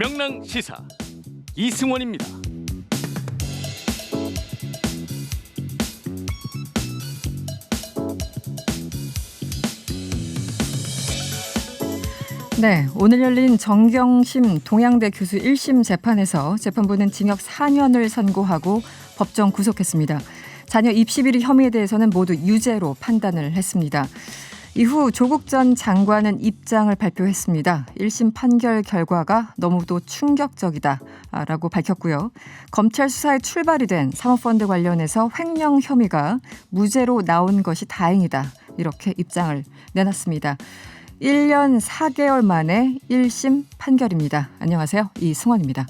명랑 시사 이승원입니다. 네, 오늘 열린 정경심 동양대 교수 1심 재판에서 재판부는 징역 4년을 선고하고 법정 구속했습니다. 자녀 입시 비리 혐의에 대해서는 모두 유죄로 판단을 했습니다. 이후 조국 전 장관은 입장을 발표했습니다. 1심 판결 결과가 너무도 충격적이다라고 밝혔고요. 검찰 수사에 출발이 된 사모펀드 관련해서 횡령 혐의가 무죄로 나온 것이 다행이다. 이렇게 입장을 내놨습니다. 1년 4개월 만에 1심 판결입니다. 안녕하세요. 이승원입니다.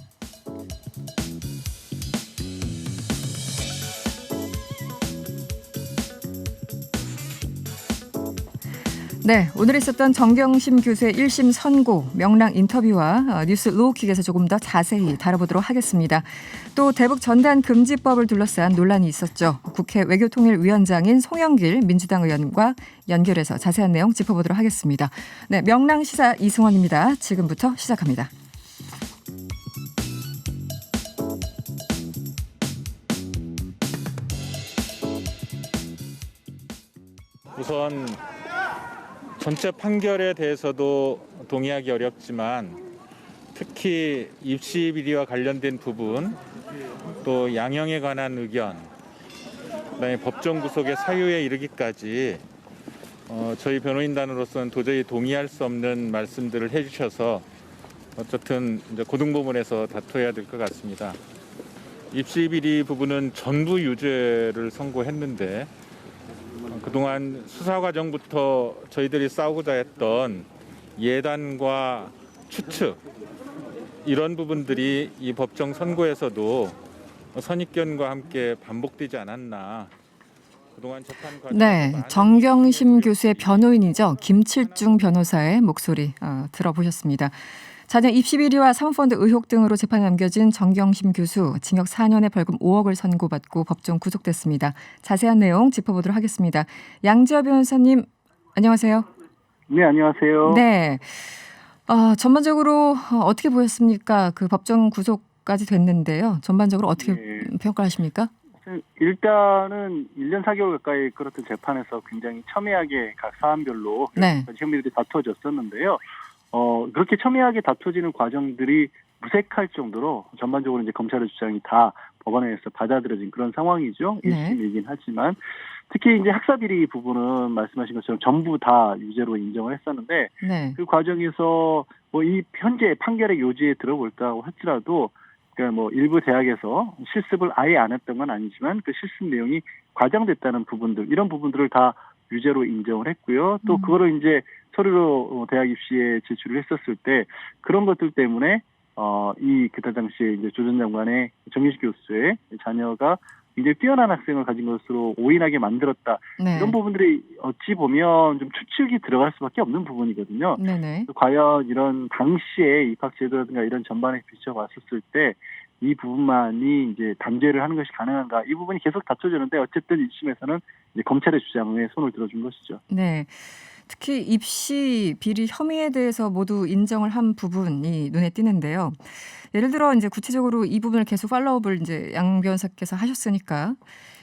네, 오늘 있었던 정경심 교수의 1심 선고, 명랑 인터뷰와 뉴스 로우킥에서 조금 더 자세히 다뤄보도록 하겠습니다. 또 대북 전단 금지법을 둘러싼 논란이 있었죠. 국회 외교통일위원장인 송영길 민주당 의원과 연결해서 자세한 내용 짚어보도록 하겠습니다. 네, 명랑 시사 이승원입니다. 지금부터 시작합니다. 우선 전체 판결에 대해서도 동의하기 어렵지만 특히 입시 비리와 관련된 부분, 또 양형에 관한 의견, 그다음에 법정 구속의 사유에 이르기까지 저희 변호인단으로서는 도저히 동의할 수 없는 말씀들을 해주셔서 어쨌든 이제 고등법원에서 다퉈야 될 것 같습니다. 입시 비리 부분은 전부 유죄를 선고했는데 그동안 수사 과정부터 저희들이 싸우고자 했던 예단과 추측, 이런 부분들이 이 법정 선고에서도 선입견과 함께 반복되지 않았나. 그동안 재판 과정 네, 정경심 교수의 변호인이죠. 김칠중 변호사의 목소리 들어보셨습니다. 자녀 입시 비리와 사모펀드 의혹 등으로 재판에 넘겨진 정경심 교수, 징역 4년에 벌금 5억을 선고받고 법정 구속됐습니다. 자세한 내용 짚어보도록 하겠습니다. 양지열 변호사님, 안녕하세요. 네, 안녕하세요. 네, 전반적으로 어떻게 보였습니까? 그 법정 구속까지 됐는데요. 전반적으로 어떻게 평가하십니까? 일단은 1년 4개월 가까이 끌었던 재판에서 굉장히 첨예하게 각 사안별로 혐의들이 다투어졌었는데요. 그렇게 첨예하게 다투어지는 과정들이 무색할 정도로 전반적으로 이제 검찰의 주장이 다 법원에서 받아들여진 그런 상황이죠. 1심이긴 하지만 특히 이제 학사 비리 부분은 말씀하신 것처럼 전부 다 유죄로 인정을 했었는데 그 과정에서 뭐 이 현재 판결의 요지에 들어볼까 할지라도 그러니까 뭐 일부 대학에서 실습을 아예 안 했던 건 아니지만 그 실습 내용이 과장됐다는 부분들, 이런 부분들을 다 유죄로 인정을 했고요. 또 그거를 이제 서류로 대학 입시에 제출을 했었을 때 그런 것들 때문에 그때 당시에 이제 조 전 장관의 정경심 교수의 자녀가 굉장히 뛰어난 학생을 가진 것으로 오인하게 만들었다. 이런 부분들이 어찌 보면 좀 추측이 들어갈 수밖에 없는 부분이거든요. 과연 이런 당시에 입학제도라든가 이런 전반에 비춰봤었을 때 이 부분만이 이제 단죄를 하는 것이 가능한가? 이 부분이 계속 다투어졌는데 어쨌든 1심에서는 이제 검찰의 주장에 손을 들어준 것이죠. 네. 특히 입시 비리 혐의에 대해서 모두 인정을 한 부분이 눈에 띄는데요. 예를 들어 이제 구체적으로 이 부분을 계속 팔로우업을 이제 양 변호사께서 하셨으니까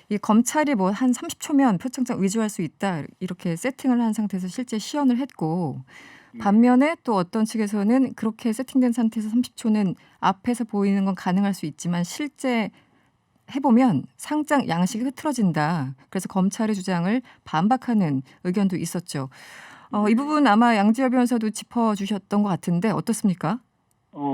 이 검찰이 뭐 한 30초면 표창장 위조할 수 있다 이렇게 세팅을 한 상태에서 실제 시연을 했고 반면에 또 어떤 측에서는 그렇게 세팅된 상태에서 30초는 앞에서 보이는 건 가능할 수 있지만 실제 해보면 상장 양식이 흐트러진다. 그래서 검찰의 주장을 반박하는 의견도 있었죠. 이 부분 아마 양지열 변호사도 짚어주셨던 것 같은데 어떻습니까?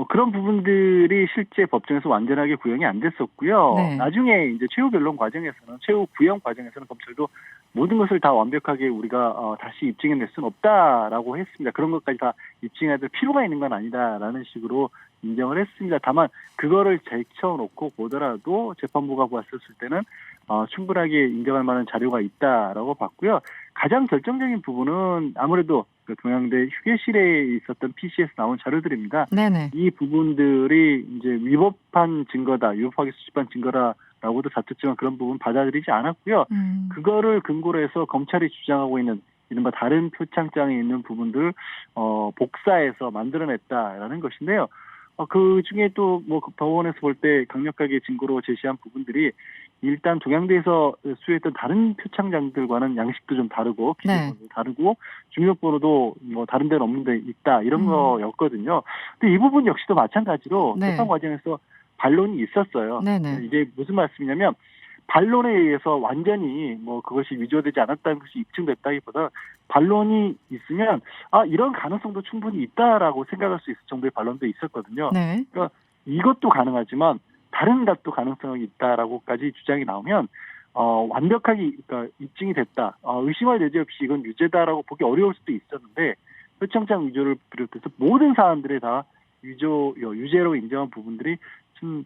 그런 부분들이 실제 법정에서 완전하게 구형이 안 됐었고요. 나중에 이제 최후 변론 과정에서는, 최후 구형 과정에서는 검찰도 모든 것을 다 완벽하게 우리가 다시 입증해낼 수는 없다라고 했습니다. 그런 것까지 다 입증해야 될 필요가 있는 건 아니다라는 식으로 인정을 했습니다. 다만 그거를 제쳐놓고 보더라도 재판부가 봤었을 때는 충분하게 인정할 만한 자료가 있다라고 봤고요. 가장 결정적인 부분은 아무래도 그 동양대 휴게실에 있었던 PC에서 나온 자료들입니다. 이 부분들이 이제 위법한 증거다, 위법하게 수집한 증거라고도 다퉜지만 그런 부분 받아들이지 않았고요. 그거를 근거로 해서 검찰이 주장하고 있는 이른바 다른 표창장에 있는 부분들 복사해서 만들어냈다라는 것인데요. 그 중에 또 뭐 법원에서 볼 때 강력하게 증거로 제시한 부분들이 일단 동양대에서 수여했던 다른 표창장들과는 양식도 좀 다르고 기재번호도 다르고 중요번호도 뭐 다른 데는 없는 데 있다 이런 거였거든요. 근데 이 부분 역시도 마찬가지로 재판 과정에서 반론이 있었어요. 네네. 이게 무슨 말씀이냐면 반론에 의해서 완전히 뭐 그것이 위조되지 않았다는 것이 입증됐다기보다 반론이 있으면 이런 가능성도 충분히 있다라고 생각할 수 있을 정도의 반론도 있었거든요. 네. 그러니까 이것도 가능하지만 다른 것도 가능성이 있다라고까지 주장이 나오면 완벽하게 그러니까 입증이 됐다. 의심할 여지 없이 이건 유죄다라고 보기 어려울 수도 있었는데 표창장 위조를 비롯해서 모든 사안들에 다 유죄로 인정한 부분들이 좀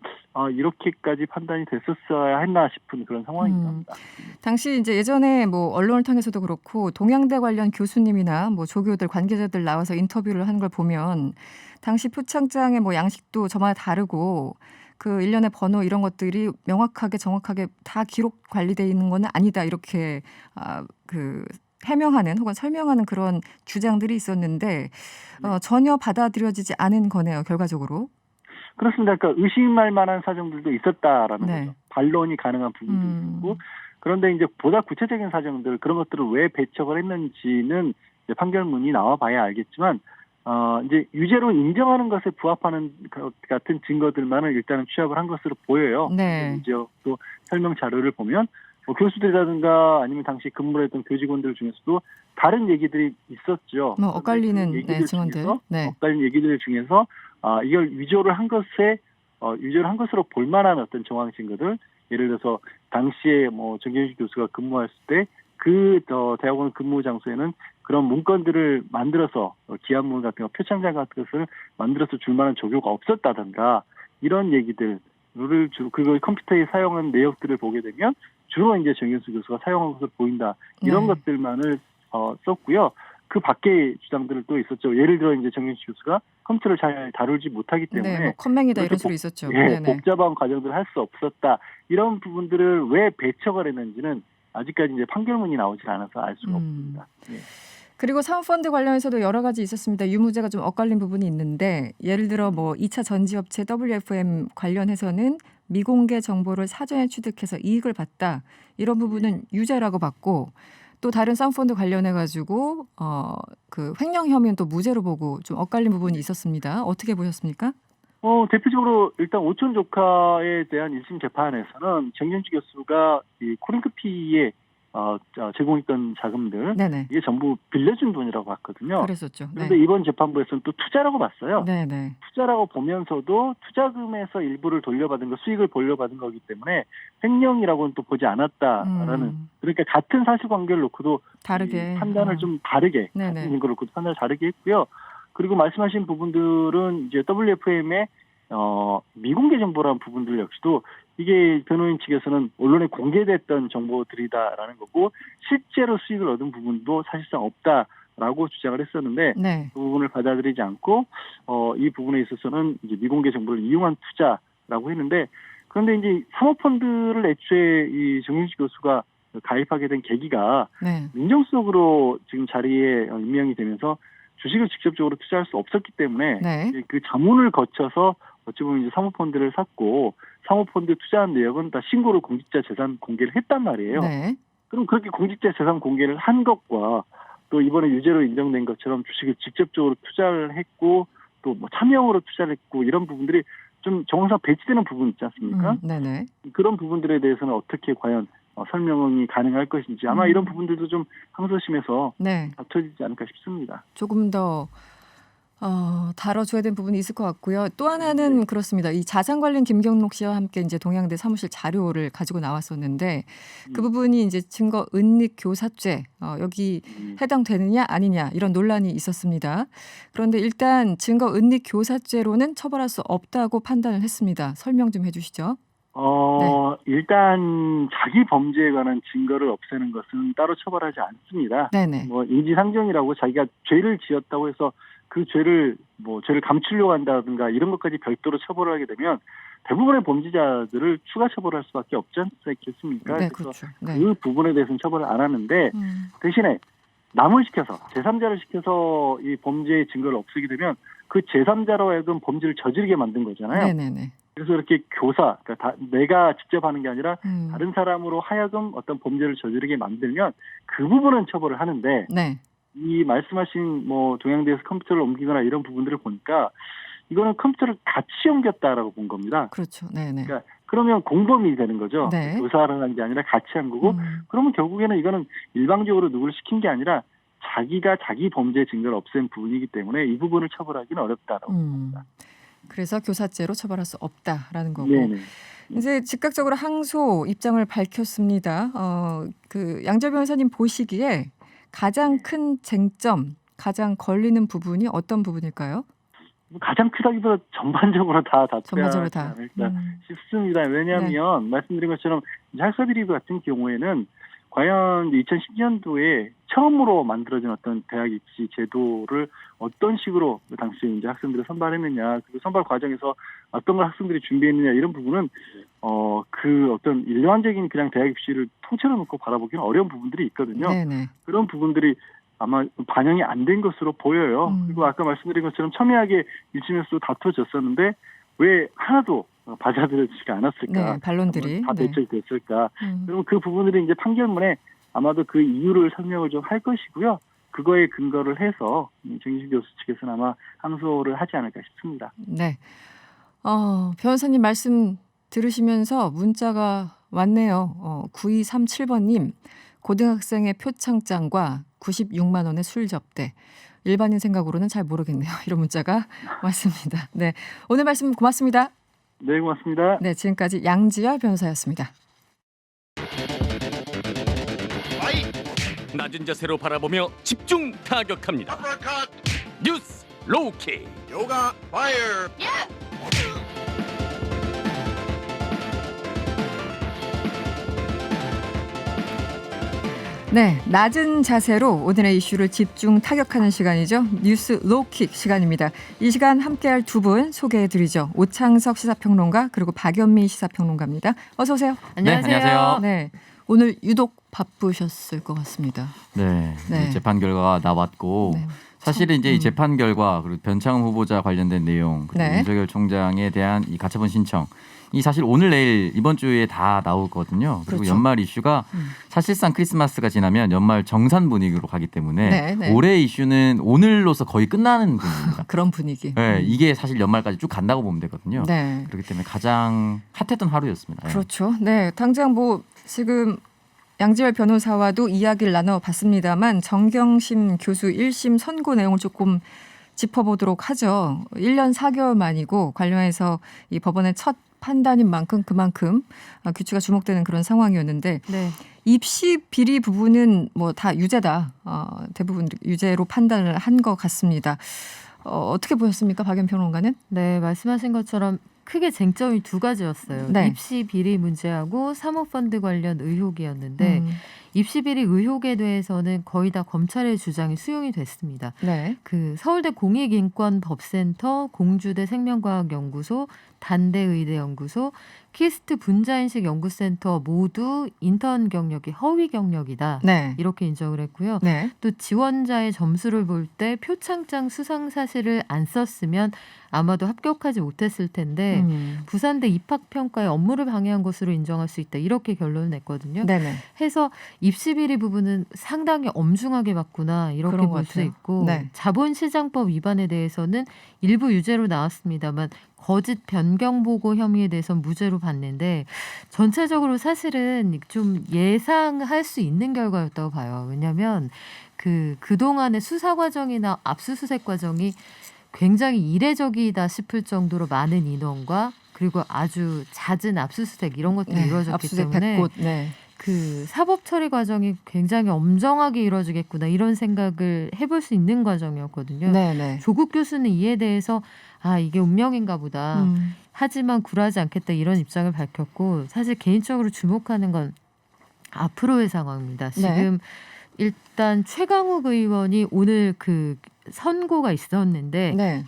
이렇게까지 판단이 됐었어야 했나 싶은 그런 상황입니다. 당시 이제 예전에 뭐 언론을 통해서도 그렇고 동양대 관련 교수님이나 뭐 조교들 관계자들 나와서 인터뷰를 하는 걸 보면 당시 표창장의 뭐 양식도 저마다 다르고 그 일련의 번호 이런 것들이 명확하게 정확하게 다 기록 관리돼 있는 건 아니다 이렇게 그 해명하는 혹은 설명하는 그런 주장들이 있었는데 전혀 받아들여지지 않은 거네요 결과적으로. 그렇습니다. 그러니까 의심할 만한 사정들도 있었다라는 거죠. 반론이 가능한 부분도 있고 그런데 이제 보다 구체적인 사정들 그런 것들을 왜 배척을 했는지는 이제 판결문이 나와봐야 알겠지만 이제 유죄로 인정하는 것에 부합하는 것 같은 증거들만을 일단은 취합을 한 것으로 보여요. 네. 이제 또 설명 자료를 보면 뭐 교수들이라든가 아니면 당시 근무를 했던 교직원들 중에서도 다른 얘기들이 있었죠. 뭐 엇갈리는 얘기들 증언들. 중에서, 네. 엇갈리는 얘기들 중에서 이걸 위조를 한 것으로 볼만한 어떤 정황 증거들, 예를 들어서 당시에 뭐 정경식 교수가 근무했을 때 그 대학원 근무 장소에는 그런 문건들을 만들어서 기한문 같은 거, 표창장 같은 것을 만들어서 줄 만한 조교가 없었다든가 이런 얘기들을 그걸 컴퓨터에 사용한 내역들을 보게 되면 주로 이제 정경수 교수가 사용한 것으로 보인다 이런 것들만을 썼고요. 그 밖의 주장들은 또 있었죠. 예를 들어 이제 정경식 교수가 컴퓨터를 잘 다루지 못하기 때문에 뭐 컴맹이다 이런 소리 있었죠. 복잡한 과정들을 할 수 없었다. 이런 부분들을 왜 배척을 했는지는 아직까지 이제 판결문이 나오질 않아서 알 수가 없습니다. 네. 그리고 사모펀드 관련해서도 여러 가지 있었습니다. 유무죄가 좀 엇갈린 부분이 있는데 예를 들어 뭐 2차 전지업체 WFM 관련해서는 미공개 정보를 사전에 취득해서 이익을 봤다. 이런 부분은 유죄라고 봤고 또 다른 사모펀드 관련해 가지고 그 횡령 혐의는 또 무죄로 보고 좀 엇갈린 부분이 있었습니다. 어떻게 보셨습니까? 대표적으로 일단 오촌 조카에 대한 1심 재판에서는 정경주 교수가 이 코링크피에 제공했던 자금들 이게 전부 빌려준 돈이라고 봤거든요. 그랬었죠. 그런데 이번 재판부에서는 또 투자라고 봤어요. 네네. 투자라고 보면서도 투자금에서 일부를 돌려받은 거, 수익을 돌려받은 거기 때문에 횡령이라고는 또 보지 않았다라는 그러니까 같은 사실관계를 놓고도 다르게 판단을 좀 다르게 같은 걸 놓고도 판단을 다르게 했고요. 그리고 말씀하신 부분들은 이제 WFM의 미공개 정보라는 부분들 역시도 이게 변호인 측에서는 언론에 공개됐던 정보들이다라는 거고 실제로 수익을 얻은 부분도 사실상 없다라고 주장을 했었는데 그 부분을 받아들이지 않고 이 부분에 있어서는 이제 미공개 정보를 이용한 투자라고 했는데 그런데 이제 사모펀드를 애초에 이 정윤식 교수가 가입하게 된 계기가 민정수석으로 지금 자리에 임명이 되면서 주식을 직접적으로 투자할 수 없었기 때문에 그 자문을 거쳐서 어찌 보면 이제 사모펀드를 샀고 사모펀드 투자한 내역은 다 신고로 공직자 재산 공개를 했단 말이에요. 그럼 그렇게 공직자 재산 공개를 한 것과 또 이번에 유죄로 인정된 것처럼 주식을 직접적으로 투자를 했고 또 뭐 차명으로 투자를 했고 이런 부분들이 좀 정황상 배치되는 부분 있지 않습니까? 그런 부분들에 대해서는 어떻게 과연 설명이 가능할 것인지 아마 이런 부분들도 좀 항소심에서 다퉈지지 않을까 싶습니다. 조금 더 다뤄줘야 되는 부분이 있을 것 같고요. 또 하나는 그렇습니다. 이 자산관리인 김경록 씨와 함께 이제 동양대 사무실 자료를 가지고 나왔었는데 그 부분이 이제 증거 은닉 교사죄 여기 해당되느냐 아니냐 이런 논란이 있었습니다. 그런데 일단 증거 은닉 교사죄로는 처벌할 수 없다고 판단을 했습니다. 설명 좀 해주시죠. 일단 자기 범죄에 관한 증거를 없애는 것은 따로 처벌하지 않습니다. 뭐 인지상정이라고 자기가 죄를 지었다고 해서 그 죄를 감추려고 한다든가 이런 것까지 별도로 처벌을 하게 되면 대부분의 범죄자들을 추가 처벌할 수밖에 없지 않겠습니까? 그래서 그 부분에 대해서는 처벌을 안 하는데 대신에 남을 시켜서 제3자를 시켜서 이 범죄의 증거를 없애게 되면 그 제3자로 하여금 범죄를 저지르게 만든 거잖아요. 네네네. 그래서 이렇게 교사, 그러니까 내가 직접 하는 게 아니라 음. 다른 사람으로 하여금 어떤 범죄를 저지르게 만들면 그 부분은 처벌을 하는데 네. 이 말씀하신 뭐 동양대에서 컴퓨터를 옮기거나 이런 부분들을 보니까 이거는 컴퓨터를 같이 옮겼다라고 본 겁니다. 그렇죠. 네네. 그러니까 그러면 공범이 되는 거죠. 네. 교사를 한 게 아니라 같이 한 거고 그러면 결국에는 이거는 일방적으로 누구를 시킨 게 아니라 자기가 자기 범죄 증거를 없앤 부분이기 때문에 이 부분을 처벌하기는 어렵다라고 봅니다. 그래서 교사죄로 처벌할 수 없다라는 거고. 네네. 이제 즉각적으로 항소 입장을 밝혔습니다. 그 양재 변호사님 보시기에 가장 큰 쟁점, 가장 걸리는 부분이 어떤 부분일까요? 가장 크다기보다 전반적으로 다 다투어야 전반적으로 하지 다. 않을까 싶습니다. 왜냐하면 말씀드린 것처럼 학사비리 같은 경우에는 과연 2010년도에 처음으로 만들어진 어떤 대학 입시 제도를 어떤 식으로 당시 이제 학생들을 선발했느냐, 그리고 선발 과정에서 어떤 걸 학생들이 준비했느냐 이런 부분은 그 어떤 일반적인 그냥 대학 입시를 통째로 놓고 바라보기는 어려운 부분들이 있거든요. 네네. 그런 부분들이 아마 반영이 안 된 것으로 보여요. 그리고 아까 말씀드린 것처럼 첨예하게 1심에서도 다투어졌었는데 왜 하나도 받아들여지지가 않았을까? 네, 반론들이. 다 네. 배척됐을까? 그러면 그 부분들이 이제 판결문에 아마도 그 이유를 설명을 좀 할 것이고요. 그거에 근거를 해서 정기식 교수 측에서는 아마 항소를 하지 않을까 싶습니다. 네. 변호사님 말씀 들으시면서 문자가 왔네요. 9237번님. 고등학생의 표창장과 96만 원의 술 접대. 일반인 생각으로는 잘 모르겠네요. 이런 문자가 왔습니다. 네, 오늘 말씀 고맙습니다. 네, 고맙습니다. 네, 지금까지 양지열 변호사였습니다. 낮은 자세로 바라보며 집중 타격합니다. 뉴스 로우킥. Yoga fire. 네, 낮은 자세로 오늘의 이슈를 집중 타격하는 시간이죠. 뉴스 로우킥 시간입니다. 이 시간 함께할 두 분 소개해드리죠. 오창석 시사평론가 그리고 박연미 시사평론가입니다. 어서 오세요. 안녕하세요. 네, 안녕하세요. 네, 오늘 유독 바쁘셨을 것 같습니다. 네, 네. 이 재판 결과가 나왔고 네. 사실은 이제 이 재판 결과 그리고 변창흠 후보자 관련된 내용 그리고 네. 윤석열 총장에 대한 이 가처분 신청 이 사실 오늘 내일 이번 주에 다 나오거든요. 그리고 그렇죠. 연말 이슈가 사실상 크리스마스가 지나면 연말 정산 분위기로 가기 때문에 네, 네. 올해 이슈는 오늘로서 거의 끝나는 분위기입니다. 그런 분위기. 네, 이게 사실 연말까지 쭉 간다고 보면 되거든요. 네. 그렇기 때문에 가장 핫했던 하루였습니다. 네. 그렇죠. 네, 당장 뭐 지금 양지열 변호사와도 이야기를 나눠봤습니다만 정경심 교수 1심 선고 내용을 조금 짚어보도록 하죠. 1년 4개월 만이고 관련해서 이 법원의 첫 판단인 만큼 그만큼 규칙가 주목되는 그런 상황이었는데 네. 입시 비리 부분은 뭐 다 유죄다. 대부분 유죄로 판단을 한 것 같습니다. 어떻게 보셨습니까, 박연 평론가는? 네, 말씀하신 것처럼 크게 쟁점이 두 가지였어요. 네. 입시 비리 문제하고 사모펀드 관련 의혹이었는데 입시 비리 의혹에 대해서는 거의 다 검찰의 주장이 수용이 됐습니다. 네. 그 서울대 공익인권법센터, 공주대 생명과학연구소, 단대의대연구소, 키스트 분자인식 연구센터 모두 인턴 경력이 허위 경력이다. 네. 이렇게 인정을 했고요. 네. 또 지원자의 점수를 볼 때 표창장 수상 사실을 안 썼으면 아마도 합격하지 못했을 텐데 부산대 입학평가에 업무를 방해한 것으로 인정할 수 있다. 이렇게 결론을 냈거든요. 네네. 해서 입시비리 부분은 상당히 엄중하게 봤구나 이렇게 그런 것 볼 수 같아요. 있고 네. 자본시장법 위반에 대해서는 일부 유죄로 나왔습니다만 거짓 변경 보고 혐의에 대해서는 무죄로 봤는데 전체적으로 사실은 좀 예상할 수 있는 결과였다고 봐요. 왜냐하면 그동안의 수사 과정이나 압수수색 과정이 굉장히 이례적이다 싶을 정도로 많은 인원과 그리고 아주 잦은 압수수색 이런 것들이 네. 이루어졌기 압수수색 때문에 100곳. 네. 그 사법 처리 과정이 굉장히 엄정하게 이루어지겠구나 이런 생각을 해볼 수 있는 과정이었거든요. 네네. 조국 교수는 이에 대해서 이게 운명인가 보다. 하지만 굴하지 않겠다 이런 입장을 밝혔고 사실 개인적으로 주목하는 건 앞으로의 상황입니다. 지금 일단 최강욱 의원이 오늘 그 선고가 있었는데 네.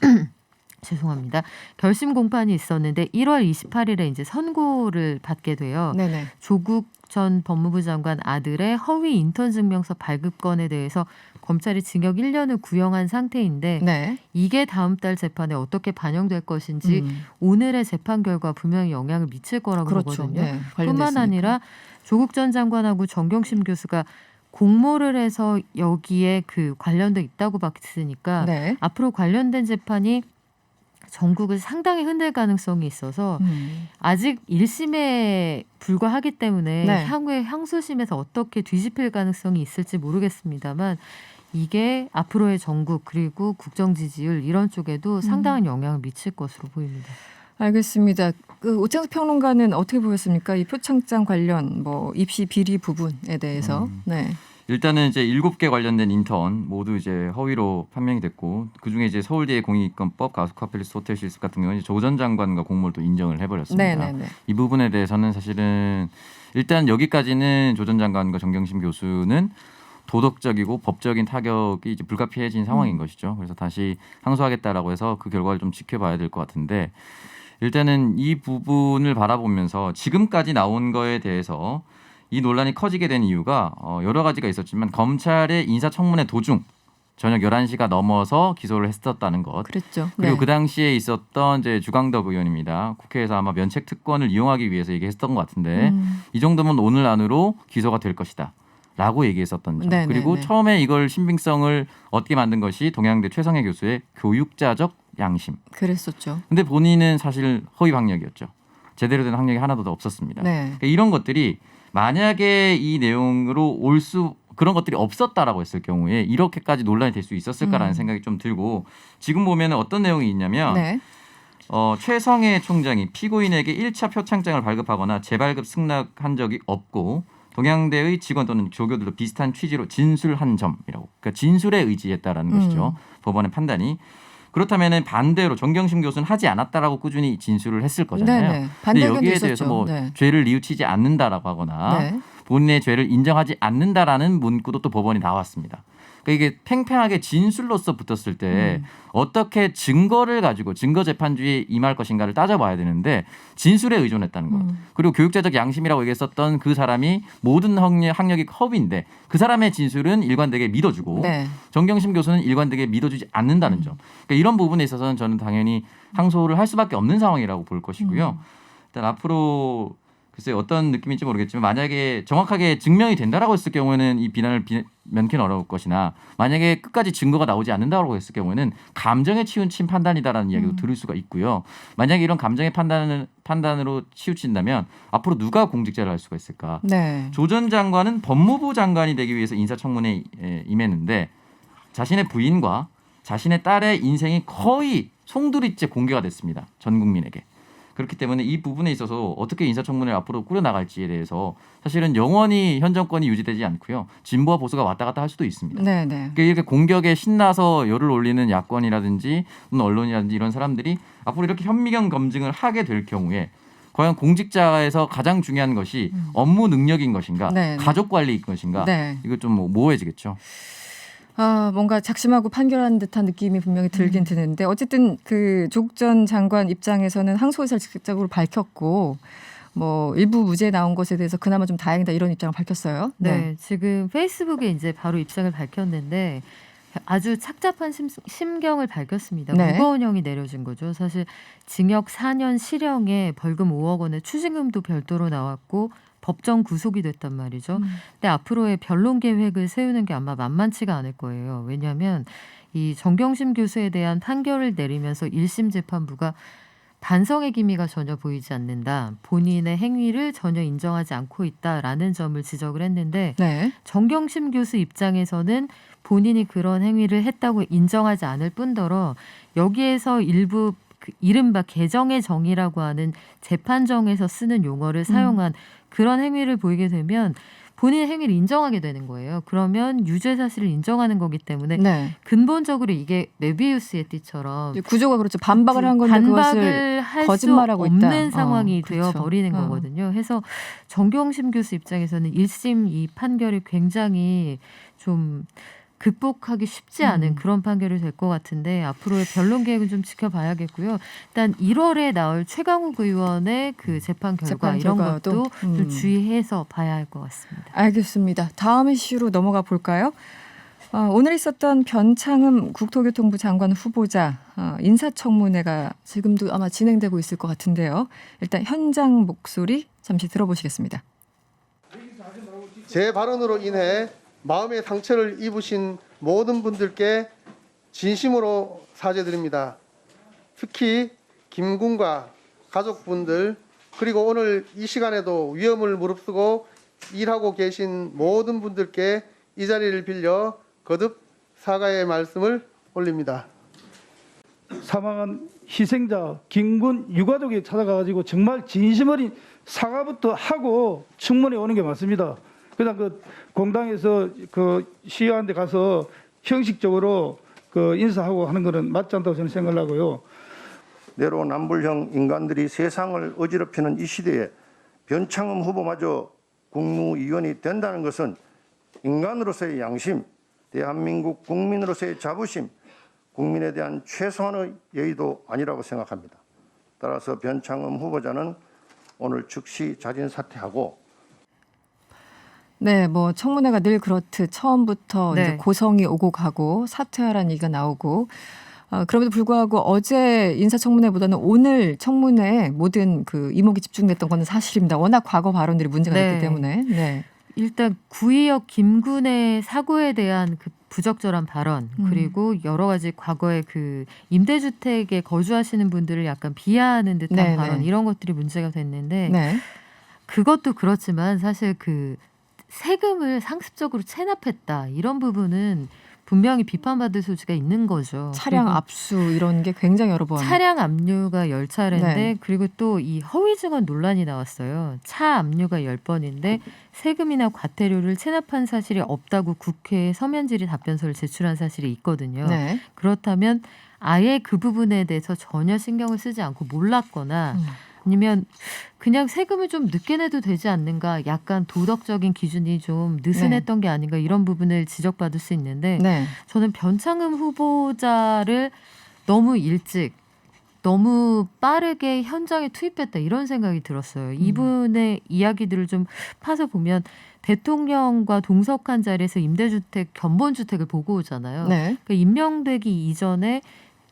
죄송합니다. 결심 공판이 있었는데 1월 28일에 이제 선고를 받게 돼요. 네네. 조국 전 법무부 장관 아들의 허위 인턴 증명서 발급 건에 대해서 검찰이 징역 1년을 구형한 상태인데 네. 이게 다음 달 재판에 어떻게 반영될 것인지 오늘의 재판 결과 분명히 영향을 미칠 거라고 그렇죠. 보거든요. 네. 뿐만 아니라 조국 전 장관하고 정경심 교수가 공모를 해서 여기에 그 관련돼 있다고 봤으니까 네. 앞으로 관련된 재판이 전국을 상당히 흔들 가능성이 있어서 아직 1심에 불과하기 때문에 네. 향후에 항소심에서 어떻게 뒤집힐 가능성이 있을지 모르겠습니다만 이게 앞으로의 전국 그리고 국정 지지율 이런 쪽에도 상당한 영향을 미칠 것으로 보입니다. 알겠습니다. 그 오창석 평론가는 어떻게 보셨습니까? 이 표창장 관련 뭐 입시 비리 부분에 대해서. 네. 일단은 이제 7개 관련된 인턴 모두 이제 허위로 판명이 됐고 그중에 이제 서울대 공익인권법, 가수카펠리스 호텔 실습 같은 경우는 조 전 장관과 공모를 또 인정을 해버렸습니다. 네네네. 이 부분에 대해서는 사실은 일단 여기까지는 조 전 장관과 정경심 교수는 도덕적이고 법적인 타격이 이제 불가피해진 상황인 것이죠. 그래서 다시 항소하겠다라고 해서 그 결과를 좀 지켜봐야 될 것 같은데 일단은 이 부분을 바라보면서 지금까지 나온 거에 대해서 이 논란이 커지게 된 이유가 여러 가지가 있었지만 검찰의 인사청문회 도중 저녁 11시가 넘어서 기소를 했었다는 것. 그랬죠. 그리고 네. 그 당시에 있었던 이제 주광덕 의원입니다. 국회에서 아마 면책 특권을 이용하기 위해서 얘기했던 것 같은데 이 정도면 오늘 안으로 기소가 될 것이다. 라고 얘기했었던 점. 네네네. 그리고 처음에 이걸 신빙성을 얻게 만든 것이 동양대 최성해 교수의 교육자적 양심. 그랬었죠. 근데 본인은 사실 허위 학력이었죠. 제대로 된 학력이 하나도 없었습니다. 네. 그러니까 이런 것들이 만약에 이 내용으로 그런 것들이 없었다라고 했을 경우에 이렇게까지 논란이 될 수 있었을까라는 생각이 좀 들고 지금 보면 어떤 내용이 있냐면 네. 최성해 총장이 피고인에게 1차 표창장을 발급하거나 재발급 승낙한 적이 없고 동양대의 직원 또는 조교들도 비슷한 취지로 진술한 점이라고. 그러니까 진술에 의지했다라는 것이죠. 법원의 판단이. 그렇다면 반대로 정경심 교수는 하지 않았다라고 꾸준히 진술을 했을 거잖아요. 네네. 근데 반대 여기에 의견도 대해서 있었죠. 뭐 네. 죄를 뉘우치지 않는다라고 하거나 네. 본인의 죄를 인정하지 않는다라는 문구도 또 법원이 나왔습니다. 그러니까 이게 팽팽하게 진술로서 붙었을 때 어떻게 증거를 가지고 증거 재판주의에 임할 것인가를 따져봐야 되는데 진술에 의존했다는 것. 그리고 교육자적 양심이라고 얘기했었던 그 사람이 모든 학력이 허위인데 그 사람의 진술은 일관되게 믿어주고 네. 정경심 교수는 일관되게 믿어주지 않는다는 점. 그러니까 이런 부분에 있어서는 저는 당연히 항소를 할 수밖에 없는 상황이라고 볼 것이고요. 일단 앞으로 글쎄 어떤 느낌인지 모르겠지만 만약에 정확하게 증명이 된다라고 했을 경우에는 이 비난을 면키는 어려울 것이나 만약에 끝까지 증거가 나오지 않는다고 했을 경우에는 감정에 치우친 판단이다라는 이야기도 들을 수가 있고요. 만약에 이런 감정의 판단으로 치우친다면 앞으로 누가 공직자를 할 수가 있을까? 네. 조 전 장관은 법무부 장관이 되기 위해서 인사청문회에 임했는데 자신의 부인과 자신의 딸의 인생이 거의 송두리째 공개가 됐습니다. 전 국민에게. 그렇기 때문에 이 부분에 있어서 어떻게 인사청문회를 앞으로 꾸려나갈지에 대해서 사실은 영원히 현 정권이 유지되지 않고요. 진보와 보수가 왔다 갔다 할 수도 있습니다. 네네. 그러니까 이렇게 공격에 신나서 열을 올리는 야권이라든지 언론이라든지 이런 사람들이 앞으로 이렇게 현미경 검증을 하게 될 경우에 과연 공직자에서 가장 중요한 것이 업무 능력인 것인가 네네. 가족 관리인 것인가 네. 이거 좀 모호해지겠죠. 뭔가 작심하고 판결한 듯한 느낌이 분명히 들긴 드는데 어쨌든 그 조국 전 장관 입장에서는 항소 의사를 직접적으로 밝혔고 뭐 일부 무죄 나온 것에 대해서 그나마 좀 다행이다 이런 입장을 밝혔어요. 네, 지금 페이스북에 이제 바로 입장을 밝혔는데 아주 착잡한 심경을 밝혔습니다. 네. 무거운 형이 내려진 거죠. 사실 징역 4년 실형에 벌금 5억 원의 추징금도 별도로 나왔고 법정 구속이 됐단 말이죠. 근데 앞으로의 변론 계획을 세우는 게 아마 만만치가 않을 거예요. 왜냐하면 이 정경심 교수에 대한 판결을 내리면서 1심 재판부가 반성의 기미가 전혀 보이지 않는다. 본인의 행위를 전혀 인정하지 않고 있다라는 점을 지적을 했는데 네. 정경심 교수 입장에서는 본인이 그런 행위를 했다고 인정하지 않을 뿐더러 여기에서 일부 이른바 개정의 정의라고 하는 재판정에서 쓰는 용어를 사용한 그런 행위를 보이게 되면 본인의 행위를 인정하게 되는 거예요. 그러면 유죄 사실을 인정하는 거기 때문에 네. 근본적으로 이게 메비우스의 띠처럼 구조가 그렇죠. 반박을 한 건데 그것을 반박을 할 수 거짓말하고 없는 있다. 상황이 그렇죠. 되어버리는 거거든요. 해서 정경심 교수 입장에서는 1심 이 판결이 굉장히 좀 극복하기 쉽지 않은 그런 판결이 될 것 같은데 앞으로의 변론 계획은 좀 지켜봐야겠고요. 일단 1월에 나올 최강욱 의원의 그 재판 결과 이런 것도 좀 주의해서 봐야 할 것 같습니다. 알겠습니다. 다음 이슈로 넘어가 볼까요? 오늘 있었던 변창흠 국토교통부 장관 후보자 인사청문회가 지금도 아마 진행되고 있을 것 같은데요. 일단 현장 목소리 잠시 들어보시겠습니다. 제 발언으로 인해 마음의 상처를 입으신 모든 분들께 진심으로 사죄드립니다. 특히 김 군과 가족분들 그리고 오늘 이 시간에도 위험을 무릅쓰고 일하고 계신 모든 분들께 이 자리를 빌려 거듭 사과의 말씀을 올립니다. 사망한 희생자 김군 유가족이 찾아가가지고 정말 진심 어린 사과부터 하고 청문회 오는 게 맞습니다. 그냥 그 공당에서 그 시의원한테 가서 형식적으로 그 인사하고 하는 것은 맞지 않다고 저는 생각하고요. 내로남불형 인간들이 세상을 어지럽히는 이 시대에 변창흠 후보마저 국무위원이 된다는 것은 인간으로서의 양심, 대한민국 국민으로서의 자부심, 국민에 대한 최소한의 예의도 아니라고 생각합니다. 따라서 변창흠 후보자는 오늘 즉시 자진 사퇴하고 네, 뭐 청문회가 늘 그렇듯 처음부터 네. 이제 고성이 오고 가고 사퇴하라는 얘기가 나오고 그럼에도 불구하고 어제 인사청문회보다는 오늘 청문회에 모든 그 이목이 집중됐던 건 사실입니다. 워낙 과거 발언들이 문제가 네. 됐기 때문에. 네. 일단 구의역 김군의 사고에 대한 그 부적절한 발언 그리고 여러 가지 과거에 그 임대주택에 거주하시는 분들을 약간 비하하는 듯한 네, 발언 네. 이런 것들이 문제가 됐는데 네. 그것도 그렇지만 사실 그 세금을 상습적으로 체납했다 이런 부분은 분명히 비판받을 소지가 있는 거죠. 차량 그리고 압수 이런 게 굉장히 여러 번. 차량 압류가 10차례인데 네. 그리고 또 이 허위 증언 논란이 나왔어요. 차 압류가 10번인데 세금이나 과태료를 체납한 사실이 없다고 국회에 서면 질의 답변서를 제출한 사실이 있거든요. 네. 그렇다면 아예 그 부분에 대해서 전혀 신경을 쓰지 않고 몰랐거나 아니면 그냥 세금을 좀 늦게 내도 되지 않는가 약간 도덕적인 기준이 좀 느슨했던 게 아닌가 이런 부분을 지적받을 수 있는데 네. 저는 변창흠 후보자를 너무 일찍 너무 빠르게 현장에 투입했다 이런 생각이 들었어요. 이분의 이야기들을 좀 파서 보면 대통령과 동석한 자리에서 임대주택, 견본주택을 보고 오잖아요. 네. 그러니까 임명되기 이전에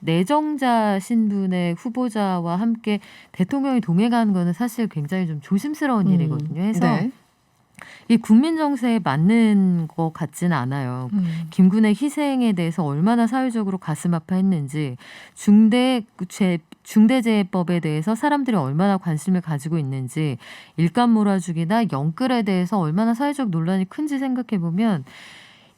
내정자 신분의 후보자와 함께 대통령이 동행하는 거는 사실 굉장히 좀 조심스러운 일이거든요. 해서 네. 이 국민 정세에 맞는 것 같지는 않아요. 김군의 희생에 대해서 얼마나 사회적으로 가슴 아파했는지 중대재해법에 대해서 사람들이 얼마나 관심을 가지고 있는지 일감 몰아주기나 영끌에 대해서 얼마나 사회적 논란이 큰지 생각해보면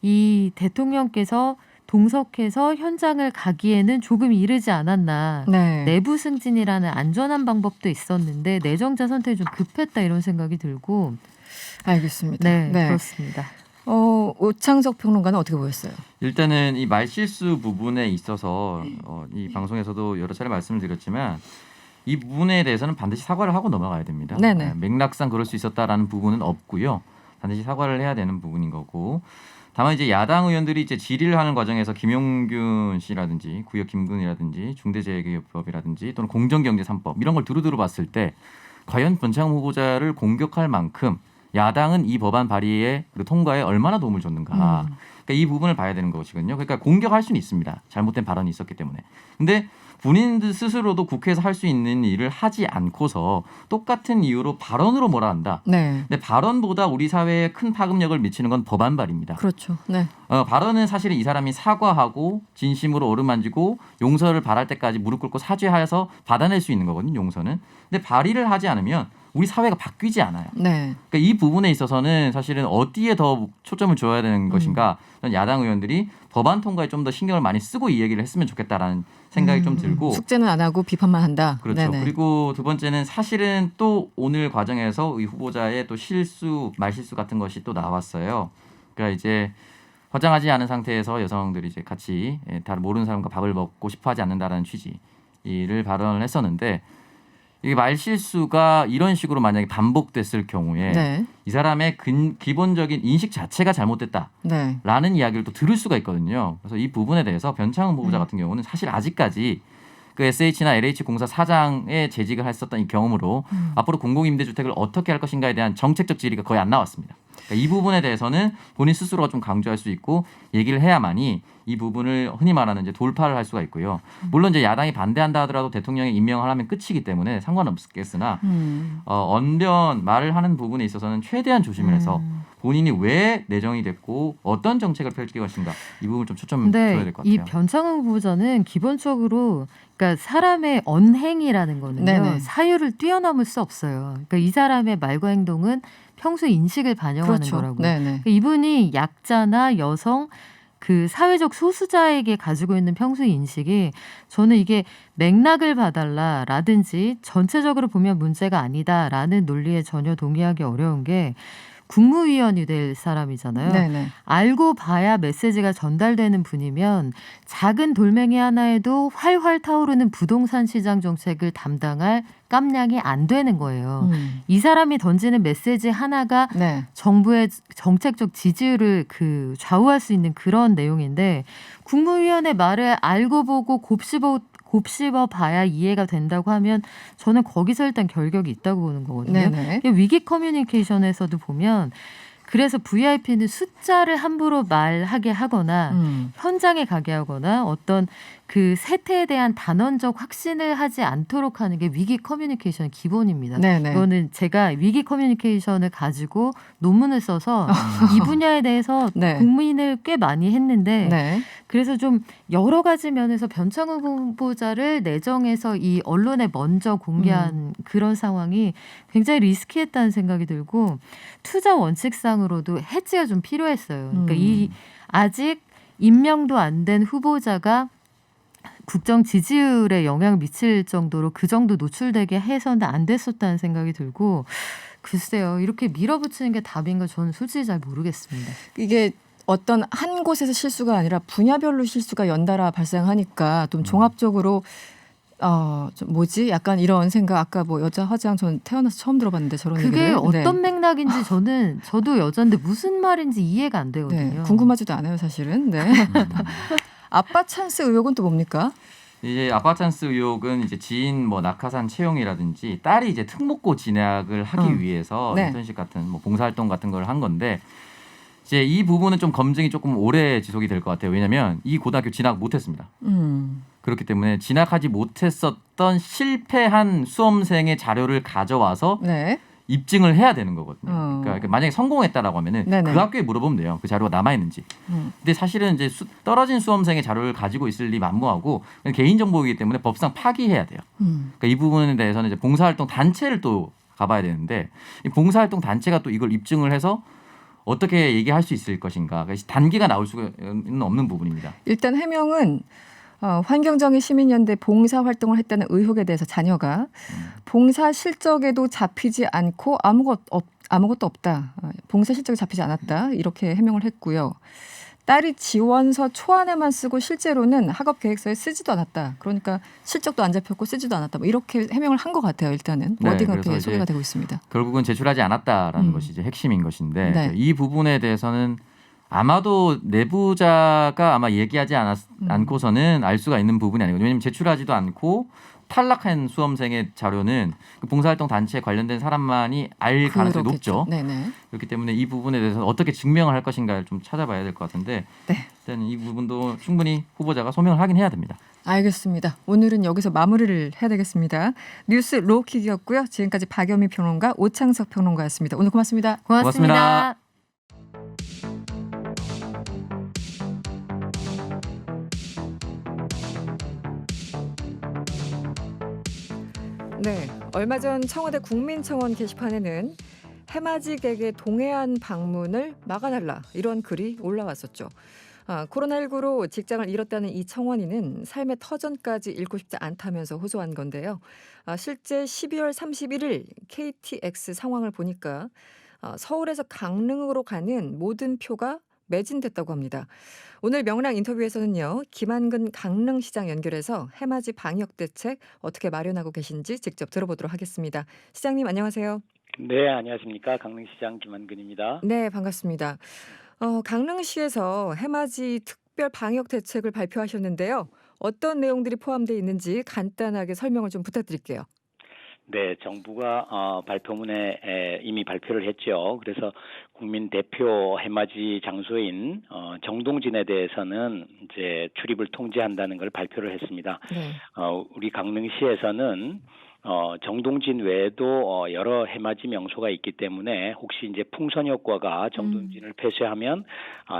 이 대통령께서 동석해서 현장을 가기에는 조금 이르지 않았나. 네. 내부 승진이라는 안전한 방법도 있었는데 내정자 선택이 좀 급했다 이런 생각이 들고 알겠습니다. 네. 그렇습니다. 오창석 평론가는 어떻게 보였어요? 일단은 이 말실수 부분에 있어서 이 방송에서도 여러 차례 말씀을 드렸지만 이 부분에 대해서는 반드시 사과를 하고 넘어가야 됩니다. 네네. 맥락상 그럴 수 있었다라는 부분은 없고요. 반드시 사과를 해야 되는 부분인 거고. 다만 이제 야당 의원들이 이제 질의를 하는 과정에서 김용균 씨라든지 구역 김군이라든지 중대재해기업법이라든지 또는 공정경제 3법 이런 걸 두루두루 봤을 때 과연 변창흠 후보자를 공격할 만큼 야당은 이 법안 발의에 그리고 통과에 얼마나 도움을 줬는가. 그러니까 이 부분을 봐야 되는 것이거든요. 그러니까 공격할 수는 있습니다. 잘못된 발언이 있었기 때문에. 근데 본인들 스스로도 국회에서 할 수 있는 일을 하지 않고서 똑같은 이유로 발언으로 뭐라 한다. 네. 근데 발언보다 우리 사회에 큰 파급력을 미치는 건 법안발입니다. 그렇죠. 네. 발언은 사실은 이 사람이 사과하고 진심으로 어루만지고 용서를 바랄 때까지 무릎 꿇고 사죄해서 받아낼 수 있는 거거든요. 용서는. 근데 발의를 하지 않으면 우리 사회가 바뀌지 않아요. 네. 그러니까 이 부분에 있어서는 사실은 어디에 더 초점을 줘야 되는 것인가. 저는 야당 의원들이 법안 통과에 좀 더 신경을 많이 쓰고 이 얘기를 했으면 좋겠다라는 생각이 좀 들고. 숙제는 안 하고 비판만 한다. 그렇죠. 네네. 그리고 두 번째는 사실은 또 오늘 과정에서 이 후보자의 또 실수, 말실수 같은 것이 또 나왔어요. 그러니까 이제 화장하지 않은 상태에서 여성들이 이제 같이 다른 모르는 사람과 밥을 먹고 싶어하지 않는다라는 취지를 발언을 했었는데 이게 말 실수가 이런 식으로 만약에 반복됐을 경우에 네. 이 사람의 기본적인 인식 자체가 잘못됐다라는 네. 이야기를 또 들을 수가 있거든요. 그래서 이 부분에 대해서 변창흠 후보자 같은 경우는 사실 아직까지 그 SH나 LH 공사 사장에 재직을 했었던 이 경험으로 앞으로 공공임대주택을 어떻게 할 것인가에 대한 정책적 질의가 거의 안 나왔습니다. 그러니까 이 부분에 대해서는 본인 스스로가 좀 강조할 수 있고 얘기를 해야만이 이 부분을 흔히 말하는 이제 돌파를 할 수가 있고요. 물론 이제 야당이 반대한다 하더라도 대통령이 임명을 하면 끝이기 때문에 상관없겠으나 언변 말을 하는 부분에 있어서는 최대한 조심을 해서 본인이 왜 내정이 됐고 어떤 정책을 펼칠 것인가 이 부분 좀 초점 줘야 될 것 같아요. 이 변창흠 후보자는 기본적으로 그러니까 사람의 언행이라는 거는요. 네네. 사유를 뛰어넘을 수 없어요. 그러니까 이 사람의 말과 행동은 평소 인식을 반영하는 그렇죠. 거라고요. 네네. 그러니까 이분이 약자나 여성 그 사회적 소수자에게 가지고 있는 평소 인식이 저는 이게 맥락을 봐달라라든지 전체적으로 보면 문제가 아니다라는 논리에 전혀 동의하기 어려운 게 국무위원이 될 사람이잖아요. 네네. 알고 봐야 메시지가 전달되는 분이면 작은 돌멩이 하나에도 활활 타오르는 부동산 시장 정책을 담당할 깜냥이 안 되는 거예요. 이 사람이 던지는 메시지 하나가 네. 정부의 정책적 지지율을 그 좌우할 수 있는 그런 내용인데 국무위원의 말을 알고 보고 곱씹어 봐야 이해가 된다고 하면 저는 거기서 일단 결격이 있다고 보는 거거든요. 네네. 위기 커뮤니케이션에서도 보면 그래서 VIP는 숫자를 함부로 말하게 하거나 현장에 가게 하거나 어떤 그 세태에 대한 단언적 확신을 하지 않도록 하는 게 위기 커뮤니케이션의 기본입니다. 네네. 이거는 제가 위기 커뮤니케이션을 가지고 논문을 써서 이 분야에 대해서 네. 고민을 꽤 많이 했는데 네. 그래서 좀 여러 가지 면에서 변창흠 후보자를 내정해서 이 언론에 먼저 공개한 그런 상황이 굉장히 리스키했다는 생각이 들고 투자 원칙상으로도 해지가 좀 필요했어요. 그러니까 이 아직 임명도 안 된 후보자가 국정 지지율에 영향을 미칠 정도로 그 정도 노출되게 해서는 안 됐었다는 생각이 들고 글쎄요. 이렇게 밀어붙이는 게 답인가 저는 솔직히 잘 모르겠습니다. 이게 어떤 한 곳에서 실수가 아니라 분야별로 실수가 연달아 발생하니까 좀 종합적으로 좀 뭐지? 약간 이런 생각. 아까 뭐 여자 화장 전 태어나서 처음 들어봤는데 저런 그게 얘기를. 어떤 네. 맥락인지 저도 여자인데 무슨 말인지 이해가 안 되거든요. 네. 궁금하지도 않아요, 사실은. 네. 아빠 찬스 의혹은 또 뭡니까? 이제 아빠 찬스 의혹은 이제 지인 뭐 낙하산 채용이라든지 딸이 이제 특목고 진학을 하기 위해서 네. 인턴십 같은 뭐 봉사활동 같은 걸 한 건데 이제 이 부분은 좀 검증이 조금 오래 지속이 될 것 같아요. 왜냐하면 이 고등학교 진학 못했습니다. 그렇기 때문에 진학하지 못했었던 실패한 수험생의 자료를 가져와서 네. 입증을 해야 되는 거거든요. 그러니까 만약에 성공했다라고 하면은 네네. 그 학교에 물어보면 돼요. 그 자료가 남아 있는지. 근데 사실은 이제 떨어진 수험생의 자료를 가지고 있을 리 만무하고 개인 정보이기 때문에 법상 파기해야 돼요. 그러니까 이 부분에 대해서는 이제 봉사활동 단체를 또 가봐야 되는데 이 봉사활동 단체가 또 이걸 입증을 해서 어떻게 얘기할 수 있을 것인가. 그러니까 단기가 나올 수는 없는 부분입니다. 일단 해명은 환경정의 시민연대 봉사활동을 했다는 의혹에 대해서 자녀가 봉사 실적에도 잡히지 않고 아무것도 없다. 봉사 실적이 잡히지 않았다. 이렇게 해명을 했고요. 딸이 지원서 초안에만 쓰고 실제로는 학업 계획서에 쓰지도 않았다. 그러니까 실적도 안 잡혔고 쓰지도 않았다. 뭐 이렇게 해명을 한 것 같아요. 일단은 네, 워딩 그래서 그렇게 이제 소개가 되고 있습니다. 결국은 제출하지 않았다라는 것이 이제 핵심인 것인데 네. 이 부분에 대해서는 아마도 내부자가 아마 얘기하지 않고서는 알 수가 있는 부분이 아니거든요. 왜냐하면 제출하지도 않고 탈락한 수험생의 자료는 그 봉사활동 단체에 관련된 사람만이 알 가능성이 높죠. 네네. 그렇기 때문에 이 부분에 대해서 어떻게 증명을 할 것인가를 좀 찾아봐야 될 것 같은데 네. 일단 이 부분도 충분히 후보자가 소명을 하긴 해야 됩니다. 알겠습니다. 오늘은 여기서 마무리를 해야 되겠습니다. 뉴스 로우킥이었고요. 지금까지 박여미 평론가, 오창석 평론가였습니다. 오늘 고맙습니다. 고맙습니다. 네, 얼마 전 청와대 국민청원 게시판에는 해맞이객의 동해안 방문을 막아달라 이런 글이 올라왔었죠. 코로나19로 직장을 잃었다는 이 청원인은 삶의 터전까지 잃고 싶지 않다면서 호소한 건데요. 실제 12월 31일 KTX 상황을 보니까 서울에서 강릉으로 가는 모든 표가 매진됐다고 합니다. 오늘 명랑 인터뷰에서는요. 김한근 강릉시장 연결해서 해맞이 방역 대책 어떻게 마련하고 계신지 직접 들어보도록 하겠습니다. 시장님 안녕하세요. 네, 안녕하십니까. 강릉시장 김한근입니다. 네, 반갑습니다. 강릉시에서 해맞이 특별 방역 대책을 발표하셨는데요. 어떤 내용들이 포함되어 있는지 간단하게 설명을 좀 부탁드릴게요. 네, 정부가 발표문에 이미 발표를 했죠. 그래서 국민 대표 해맞이 장소인 정동진에 대해서는 이제 출입을 통제한다는 걸 발표를 했습니다. 네. 우리 강릉시에서는 정동진 외에도 여러 해맞이 명소가 있기 때문에 혹시 이제 풍선 효과가 정동진을 폐쇄하면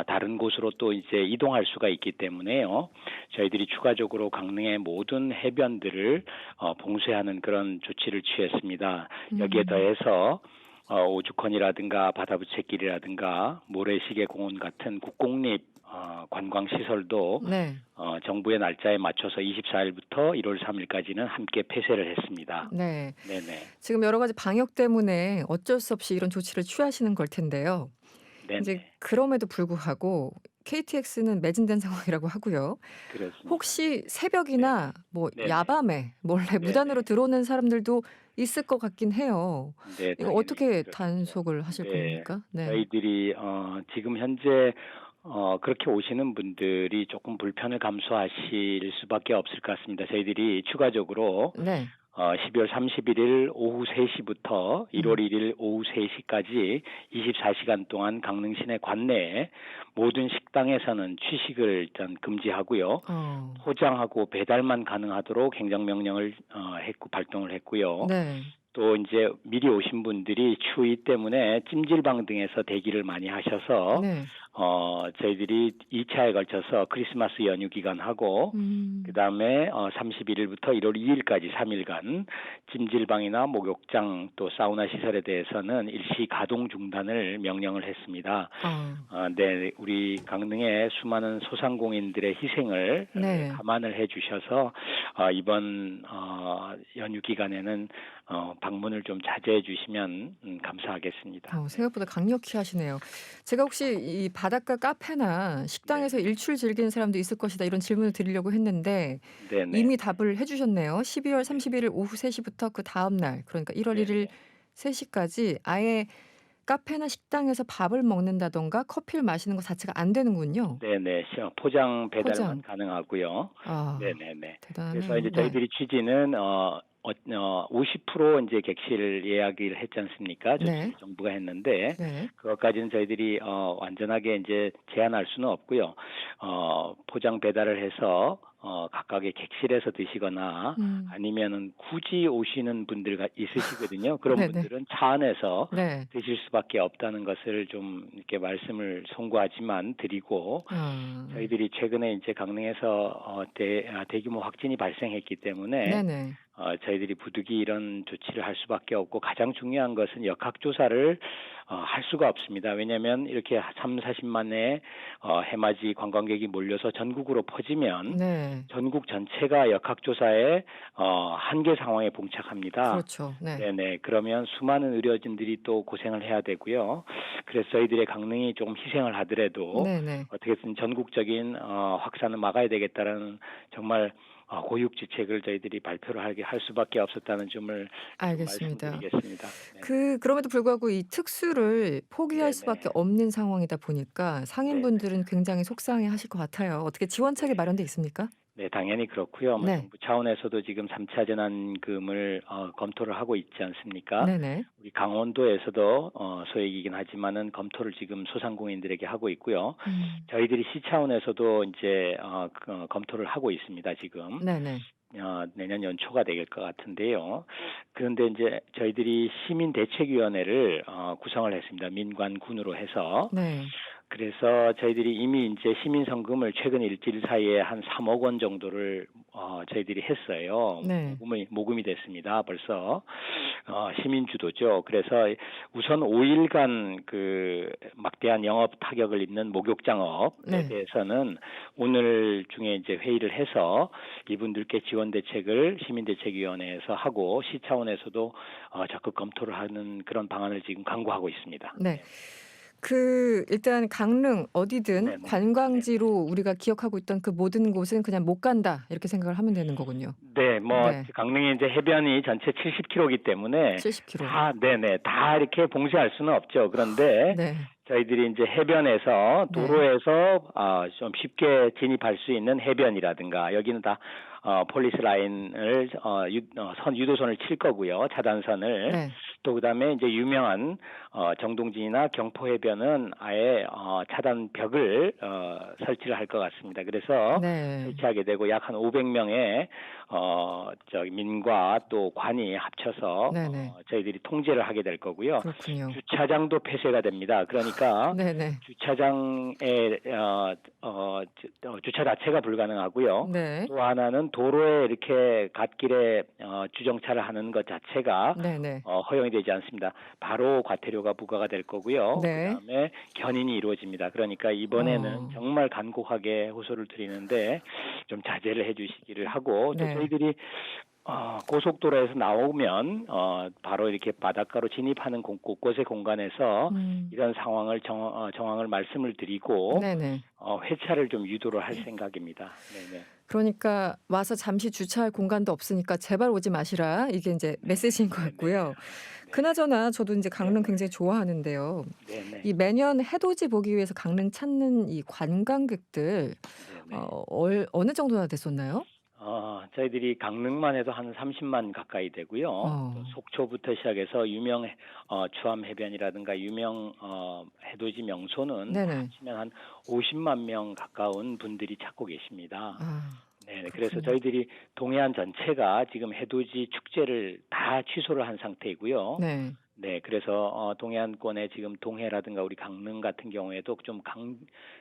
다른 곳으로 또 이제 이동할 수가 있기 때문에요. 저희들이 추가적으로 강릉의 모든 해변들을 봉쇄하는 그런 조치를 취했습니다. 여기에 더해서 오죽헌이라든가 바다부채길이라든가 모래시계공원 같은 국공립 관광시설도 네. 정부의 날짜에 맞춰서 24일부터 1월 3일까지는 함께 폐쇄를 했습니다. 네. 네네. 지금 여러 가지 방역 때문에 어쩔 수 없이 이런 조치를 취하시는 걸 텐데요. 네네. 이제 그럼에도 불구하고 KTX는 매진된 상황이라고 하고요. 그렇습니다. 혹시 새벽이나 뭐 네네. 야밤에 몰래 무단으로 들어오는 사람들도 있을 것 같긴 해요. 네, 이거 당연히 어떻게 그렇습니다. 단속을 하실 겁니까? 네. 저희들이 지금 현재 그렇게 오시는 분들이 조금 불편을 감수하실 수밖에 없을 것 같습니다. 저희들이 추가적으로 네. 12월 31일 오후 3시부터 1월 1일 오후 3시까지 24시간 동안 강릉 시내 관내에 모든 식당에서는 취식을 일단 금지하고요. 포장하고 배달만 가능하도록 행정명령을 발동을 했고요. 네. 또 이제 미리 오신 분들이 추위 때문에 찜질방 등에서 대기를 많이 하셔서 네. 저희들이 2차에 걸쳐서 크리스마스 연휴 기간하고 그다음에 31일부터 1월 2일까지 3일간 찜질방이나 목욕장 또 사우나 시설에 대해서는 일시 가동 중단을 명령을 했습니다. 네, 우리 강릉의 수많은 소상공인들의 희생을 네. 감안을 해주셔서 이번 연휴 기간에는 방문을 좀 자제해 주시면 감사하겠습니다. 생각보다 강력히 하시네요. 제가 혹시 이 바닷가 카페나 식당에서 일출 즐기는 사람도 있을 것이다 이런 질문을 드리려고 했는데 네네. 이미 답을 해주셨네요. 12월 31일 오후 3시부터 그 다음 날 그러니까 1월 1일 3시까지 아예 카페나 식당에서 밥을 먹는다던가 커피를 마시는 것 자체가 안 되는군요. 네네. 포장 배달만 포장. 가능하고요. 네네네. 대단하네요. 그래서 이제 저희들이 취지는 50% 이제 객실 예약을 했지 않습니까? 네. 정부가 했는데 네. 그것까지는 저희들이 완전하게 이제 제한할 수는 없고요. 포장 배달을 해서 각각의 객실에서 드시거나 아니면은 굳이 오시는 분들 있으시거든요. 그런 네네. 분들은 차 안에서 네. 드실 수밖에 없다는 것을 좀 이렇게 말씀을 송구하지만 드리고 저희들이 최근에 이제 강릉에서 대규모 확진이 발생했기 때문에 네네. 저희들이 부득이 이런 조치를 할 수밖에 없고 가장 중요한 것은 역학조사를 할 수가 없습니다. 왜냐하면 이렇게 30-40만의 해맞이 관광객이 몰려서 전국으로 퍼지면 네. 전국 전체가 역학조사에 한계 상황에 봉착합니다. 그렇죠. 네. 네네. 그러면 수많은 의료진들이 또 고생을 해야 되고요. 그래서 저희들의 강릉이 조금 희생을 하더라도 네네. 어떻게든 전국적인 확산을 막아야 되겠다라는 정말 고육지책을 저희들이 발표를 할 수밖에 없었다는 점을 알겠습니다. 말씀드리겠습니다. 네. 그럼에도 불구하고 이 특수를 포기할 네네. 수밖에 없는 상황이다 보니까 상인분들은 굉장히 속상해 하실 것 같아요. 어떻게 지원책이 마련돼 있습니까? 네, 당연히 그렇고요. 네. 정부 차원에서도 지금 3차 재난금을 검토를 하고 있지 않습니까? 네네. 우리 강원도에서도 소액이긴 하지만은 검토를 지금 소상공인들에게 하고 있고요. 저희들이 시 차원에서도 이제 검토를 하고 있습니다. 지금. 네네. 내년 연초가 될 것 같은데요. 그런데 이제 저희들이 시민대책위원회를 구성을 했습니다. 민관군으로 해서. 네. 그래서 저희들이 이미 이제 시민성금을 최근 일주일 사이에 한 3억 원 정도를 저희들이 했어요. 네. 모금이 됐습니다. 벌써 시민주도죠. 그래서 우선 5일간 그 막대한 영업 타격을 입는 목욕장업에 네. 대해서는 오늘 중에 이제 회의를 해서 이분들께 지원 대책을 시민대책위원회에서 하고 시 차원에서도 적극 검토를 하는 그런 방안을 지금 강구하고 있습니다. 네. 일단 강릉 어디든 네네. 관광지로 우리가 기억하고 있던 그 모든 곳은 그냥 못 간다 이렇게 생각을 하면 되는 거군요. 네, 뭐 네. 강릉이 이제 해변이 전체 70km이기 때문에 70km. 다 이렇게 봉쇄할 수는 없죠. 그런데 네. 저희들이 이제 해변에서 네. 도로에서 좀 쉽게 진입할 수 있는 해변이라든가 여기는 다 폴리스 라인을 유도선을 칠 거고요. 차단선을. 네. 또 그다음에 이제 유명한 정동진이나 경포해변은 아예 차단벽을 설치를 할 것 같습니다. 그래서 네. 설치하게 되고 약 한 500명의 민과 또 관이 합쳐서 네네. 저희들이 통제를 하게 될 거고요. 그렇군요. 주차장도 폐쇄가 됩니다. 그러니까 네네. 주차장의 주차 자체가 불가능하고요. 네. 또 하나는 도로에 이렇게 갓길에 주정차를 하는 것 자체가 네네. 허용이 되지 않습니다. 바로 과태료가 부과가 될 거고요. 네. 그다음에 견인이 이루어집니다. 그러니까 이번에는 어. 정말 간곡하게 호소를 드리는데 좀 자제를 해주시기를 하고 또 네. 저희들이 고속도로에서 나오면 바로 이렇게 바닷가로 진입하는 곳곳의 공간에서 이런 상황을 정황을 말씀을 드리고 네네. 회차를 좀 유도를 할 생각입니다. 네네. 그러니까 와서 잠시 주차할 공간도 없으니까 제발 오지 마시라 이게 이제 메시지인 것 같고요. 그나저나 저도 이제 강릉 굉장히 좋아하는데요. 네네. 이 매년 해돋이 보기 위해서 강릉 찾는 이 관광객들 어느 정도나 됐었나요? 저희들이 강릉만 해도 한 30만 가까이 되고요. 또 속초부터 시작해서 유명 추암 해변이라든가 유명 해돋이 명소는 네네. 합치면 한 50만 명 가까운 분들이 찾고 계십니다. 네, 그래서 그렇군요. 저희들이 동해안 전체가 지금 해돋이 축제를 다 취소를 한 상태이고요. 네. 네, 그래서 동해안권에 지금 동해라든가 우리 강릉 같은 경우에도 좀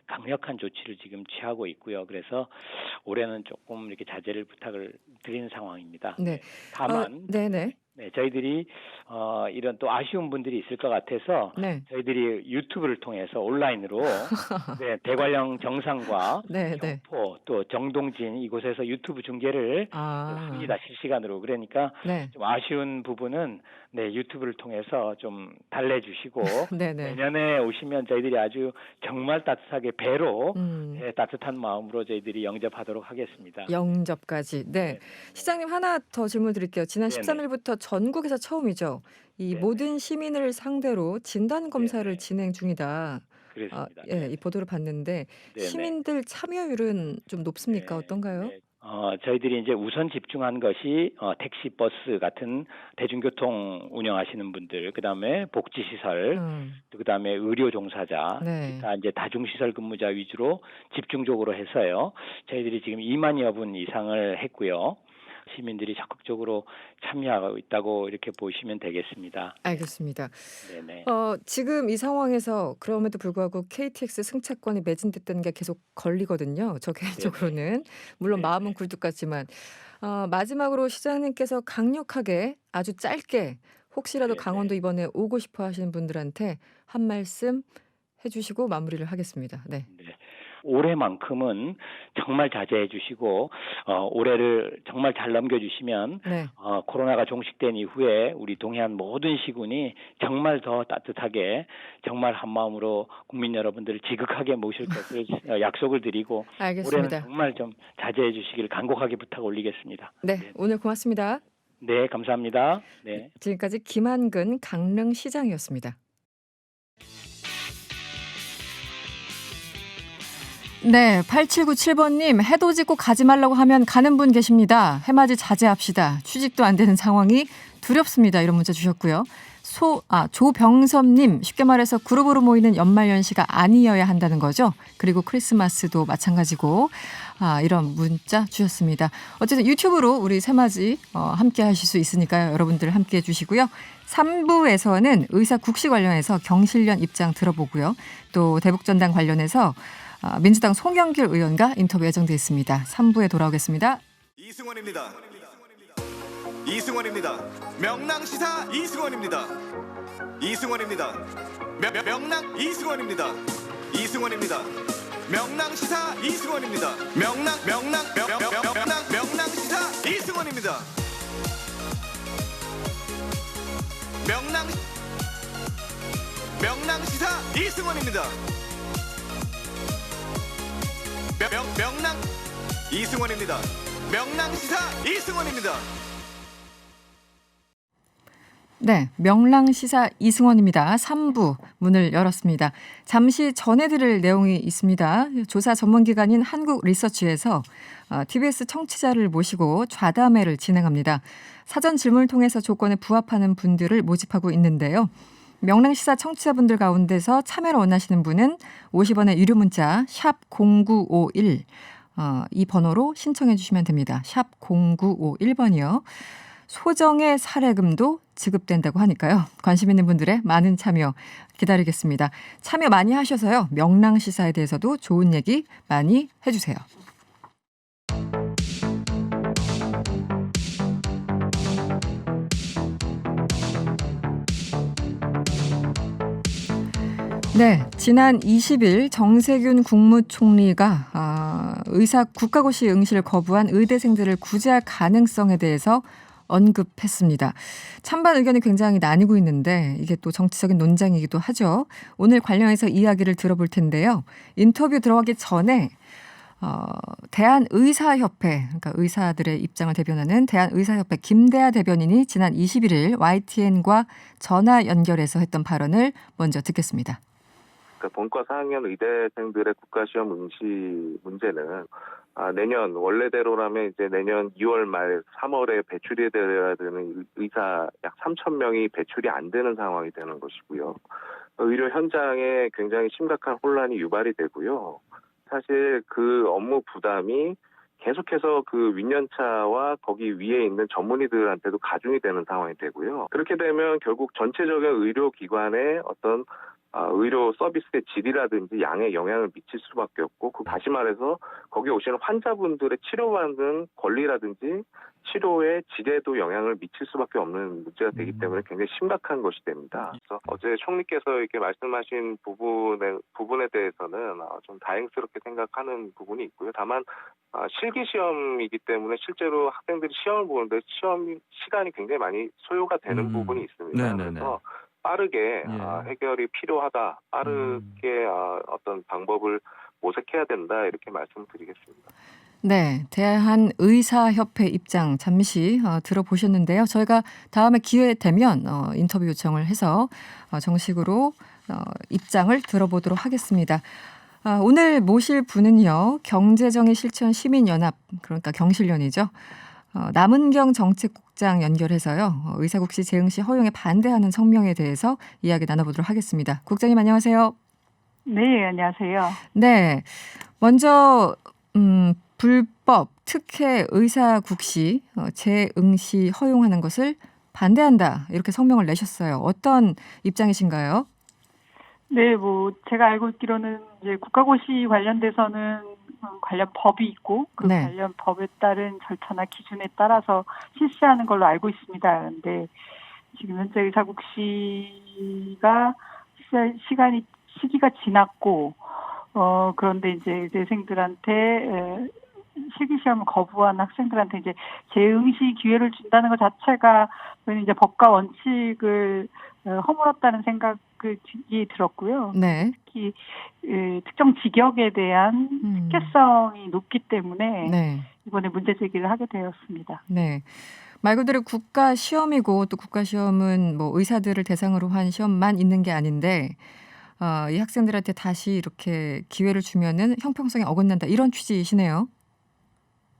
강력한 조치를 지금 취하고 있고요. 그래서 올해는 조금 이렇게 자제를 부탁을 드리는 상황입니다. 네. 다만 네네. 네, 저희들이 이런 또 아쉬운 분들이 있을 것 같아서 네. 저희들이 유튜브를 통해서 온라인으로 네, 대관령 정상과 네, 네. 경포 또 정동진 이곳에서 유튜브 중계를 합니다. 실시간으로. 그러니까 네. 좀 아쉬운 부분은 네, 유튜브를 통해서 좀 달래주시고 네네. 내년에 오시면 저희들이 아주 정말 따뜻하게 배로 음. 따뜻한 마음으로 저희들이 영접하도록 하겠습니다. 영접까지. 네. 시장님 하나 더 질문 드릴게요. 지난 네네. 13일부터 전국에서 처음이죠. 이 네네. 모든 시민을 상대로 진단 검사를 네네. 진행 중이다. 그렇습니다. 예, 이 보도를 봤는데 네네. 시민들 참여율은 좀 높습니까? 어떤가요? 네. 저희들이 이제 우선 집중한 것이 택시, 버스 같은 대중교통 운영하시는 분들, 그다음에 복지시설, 또 그다음에 의료 종사자, 네. 기타 이제 다중시설 근무자 위주로 집중적으로 해서요. 저희들이 지금 2만여 분 이상을 했고요. 시민들이 적극적으로 참여하고 있다고 이렇게 보시면 되겠습니다. 알겠습니다. 네네. 지금 이 상황에서 그럼에도 불구하고 KTX 승차권이 매진됐다는 게 계속 걸리거든요. 저 개인적으로는. 물론 네네. 마음은 굴뚝 같지만 마지막으로 시장님께서 강력하게 아주 짧게 혹시라도 네네. 강원도 이번에 오고 싶어 하시는 분들한테 한 말씀 해주시고 마무리를 하겠습니다. 네. 네. 올해만큼은 정말 자제해 주시고 올해를 정말 잘 넘겨주시면 네. 코로나가 종식된 이후에 우리 동해안 모든 시군이 정말 더 따뜻하게 정말 한마음으로 국민 여러분들을 지극하게 모실 것을 약속을 드리고 알겠습니다. 올해는 정말 좀 자제해 주시길 간곡하게 부탁 올리겠습니다. 네. 오늘 고맙습니다. 네, 감사합니다. 네. 지금까지 김한근 강릉시장이었습니다. 네, 8797번님, 해돋이 꼭 가지 말라고 하면 가는 분 계십니다. 해맞이 자제합시다. 취직도 안 되는 상황이 두렵습니다. 이런 문자 주셨고요. 조병섭님, 쉽게 말해서 그룹으로 모이는 연말연시가 아니어야 한다는 거죠. 그리고 크리스마스도 마찬가지고, 이런 문자 주셨습니다. 어쨌든 유튜브로 우리 새맞이 함께 하실 수 있으니까요. 여러분들 함께 해주시고요. 3부에서는 의사 국시 관련해서 경실련 입장 들어보고요. 또 대북전단 관련해서 민주당 송영길 의원과 인터뷰 예정돼 있습니다. 3부에 돌아오겠습니다. 이승원입니다. 이승원입니다. 명랑시사 이승원입니다. 이승원입니다. 명랑 이승원입니다. 이승원입니다. 명랑시사 이승원입니다. 명랑시사 이승원입니다. 명랑시사 이승원입니다. 명랑 이승원입니다. 명랑시사 이승원입니다. 네, 명랑시사 이승원입니다. 3부 문을 열었습니다. 잠시 전해드릴 내용이 있습니다. 조사 전문기관인 한국리서치에서 TBS 청취자를 모시고 좌담회를 진행합니다. 사전 질문을 통해서 조건에 부합하는 분들을 모집하고 있는데요. 명랑시사 청취자분들 가운데서 참여를 원하시는 분은 50원의 유료 문자 샵 0951 이 번호로 신청해 주시면 됩니다. 샵 0951번이요. 소정의 사례금도 지급된다고 하니까요. 관심 있는 분들의 많은 참여 기다리겠습니다. 참여 많이 하셔서요. 명랑시사에 대해서도 좋은 얘기 많이 해주세요. 네, 지난 20일 정세균 국무총리가 의사 국가고시 응시를 거부한 의대생들을 구제할 가능성에 대해서 언급했습니다. 찬반 의견이 굉장히 나뉘고 있는데 이게 또 정치적인 논쟁이기도 하죠. 오늘 관련해서 이야기를 들어볼 텐데요. 인터뷰 들어가기 전에 대한의사협회, 그러니까 의사들의 입장을 대변하는 대한의사협회 김대하 대변인이 지난 21일 YTN과 전화 연결해서 했던 발언을 먼저 듣겠습니다. 본과 4학년 의대생들의 국가시험 응시 문제는 내년 원래대로라면 이제 내년 2월 말 3월에 배출이 되어야 되는 의사 약 3천 명이 배출이 안 되는 상황이 되는 것이고요. 의료 현장에 굉장히 심각한 혼란이 유발이 되고요. 사실 그 업무 부담이 계속해서 그 윗연차와 거기 위에 있는 전문의들한테도 가중이 되는 상황이 되고요. 그렇게 되면 결국 전체적인 의료기관의 어떤 의료 서비스의 질이라든지 양에 영향을 미칠 수밖에 없고, 다시 말해서 거기 오시는 환자분들의 치료받는 권리라든지 치료의 질에도 영향을 미칠 수밖에 없는 문제가 되기 때문에 굉장히 심각한 것이 됩니다. 그래서 어제 총리께서 이렇게 말씀하신 부분에 대해서는 좀 다행스럽게 생각하는 부분이 있고요. 다만 실기 시험이기 때문에 실제로 학생들이 시험을 보는데 시험 시간이 굉장히 많이 소요가 되는 부분이 있습니다. 네네네. 그래서 빠르게 해결이 필요하다. 빠르게 어떤 방법을 모색해야 된다. 이렇게 말씀드리겠습니다. 네, 대한의사협회 입장 잠시 들어보셨는데요. 저희가 다음에 기회 되면 인터뷰 요청을 해서 정식으로 입장을 들어보도록 하겠습니다. 오늘 모실 분은요. 경제정의 실천 시민연합, 그러니까 경실련이죠. 남은경 정책국장 연결해서요. 의사국시 재응시 허용에 반대하는 성명에 대해서 이야기 나눠보도록 하겠습니다. 국장님 안녕하세요. 네, 안녕하세요. 네, 먼저 불법 특혜 의사국시 재응시 허용하는 것을 반대한다 이렇게 성명을 내셨어요. 어떤 입장이신가요? 네, 제가 알고 있기로는 이제 국가고시 관련돼서는 관련 법이 있고 그 네. 관련 법에 따른 절차나 기준에 따라서 실시하는 걸로 알고 있습니다. 그런데 지금 현재 의사국시가 시기가 지났고 그런데 이제 의대생들한테 실기시험을 거부한 학생들한테 이제 재응시 기회를 준다는 것 자체가 이제 법과 원칙을 허물었다는 생각이 들었고요. 네. 특히 특정 직역에 대한 특혜성이 높기 때문에 네. 이번에 문제 제기를 하게 되었습니다. 네. 말 그대로 국가 시험이고 또 국가 시험은 뭐 의사들을 대상으로 한 시험만 있는 게 아닌데 이 학생들한테 다시 이렇게 기회를 주면은 형평성에 어긋난다 이런 취지이시네요.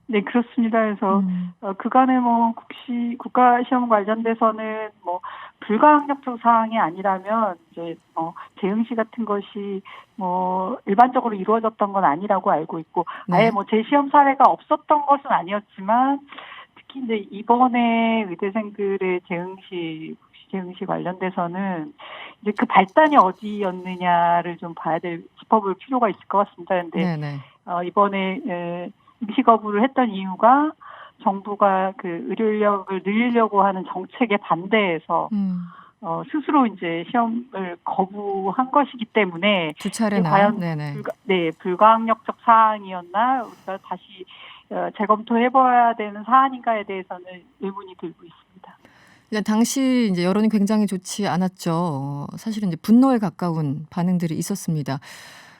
네, 그렇습니다. 그래서 그간에 국가 시험 관련돼서는 불가항력적 사항이 아니라면 이제 재응시 같은 것이 일반적으로 이루어졌던 건 아니라고 알고 있고 아예 재시험 사례가 없었던 것은 아니었지만 특히 이제 이번에 의대생들의 재응시 관련돼서는 이제 그 발단이 어디였느냐를 좀 짚어볼 필요가 있을 것 같습니다. 그런데 이번에 응시 거부를 했던 이유가 정부가 그 의료 인력을 늘리려고 하는 정책에 반대해서 스스로 이제 시험을 거부한 것이기 때문에 두 차례나 과연 불가항력적 사안이었나 우리가 다시 재검토해봐야 되는 사안인가에 대해서는 의문이 들고 있습니다. 당시 이제 여론이 굉장히 좋지 않았죠. 사실은 이제 분노에 가까운 반응들이 있었습니다.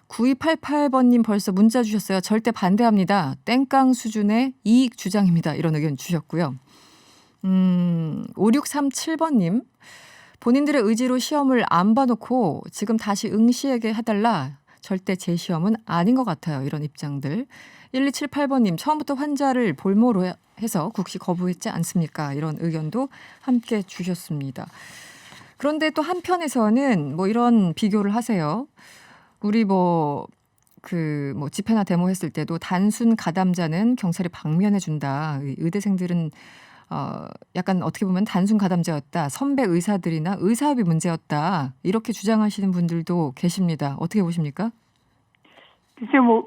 9288번님 벌써 문자 주셨어요. 절대 반대합니다. 땡깡 수준의 이익 주장입니다. 이런 의견 주셨고요. 5637번님 본인들의 의지로 시험을 안 봐놓고 지금 다시 응시에게 해달라. 절대 제 시험은 아닌 것 같아요. 이런 입장들. 1278번님 처음부터 환자를 볼모로 해서 국시 거부했지 않습니까? 이런 의견도 함께 주셨습니다. 그런데 또 한편에서는 뭐 이런 비교를 하세요. 우리 집회나 데모 했을 때도 단순 가담자는 경찰이 방면해 준다. 의대생들은 약간 어떻게 보면 단순 가담자였다. 선배 의사들이나 의사협의 문제였다. 이렇게 주장하시는 분들도 계십니다. 어떻게 보십니까? 글쎄요,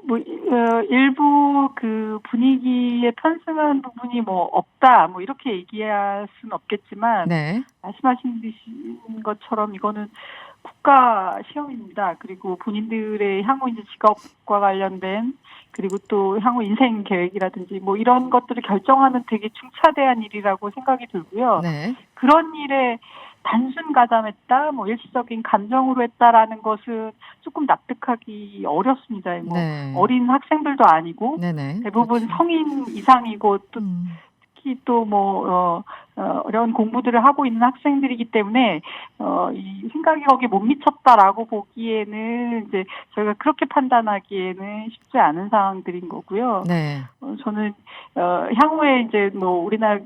일부 그 분위기에 편승한 부분이 없다, 이렇게 얘기할 수는 없겠지만, 네. 말씀하신 것처럼 이거는 국가 시험입니다. 그리고 본인들의 향후 이제 직업과 관련된, 그리고 또 향후 인생 계획이라든지 이런 것들을 결정하는 되게 중차대한 일이라고 생각이 들고요. 네. 그런 일에 단순 가담했다, 일시적인 감정으로 했다라는 것은 조금 납득하기 어렵습니다. 네. 어린 학생들도 아니고 네네. 대부분 그렇죠. 성인 이상이고 또 특히 또 어려운 공부들을 하고 있는 학생들이기 때문에 이 생각이 거기에 못 미쳤다라고 보기에는 이제 저희가 그렇게 판단하기에는 쉽지 않은 상황들인 거고요. 네. 저는 향후에 이제 우리나라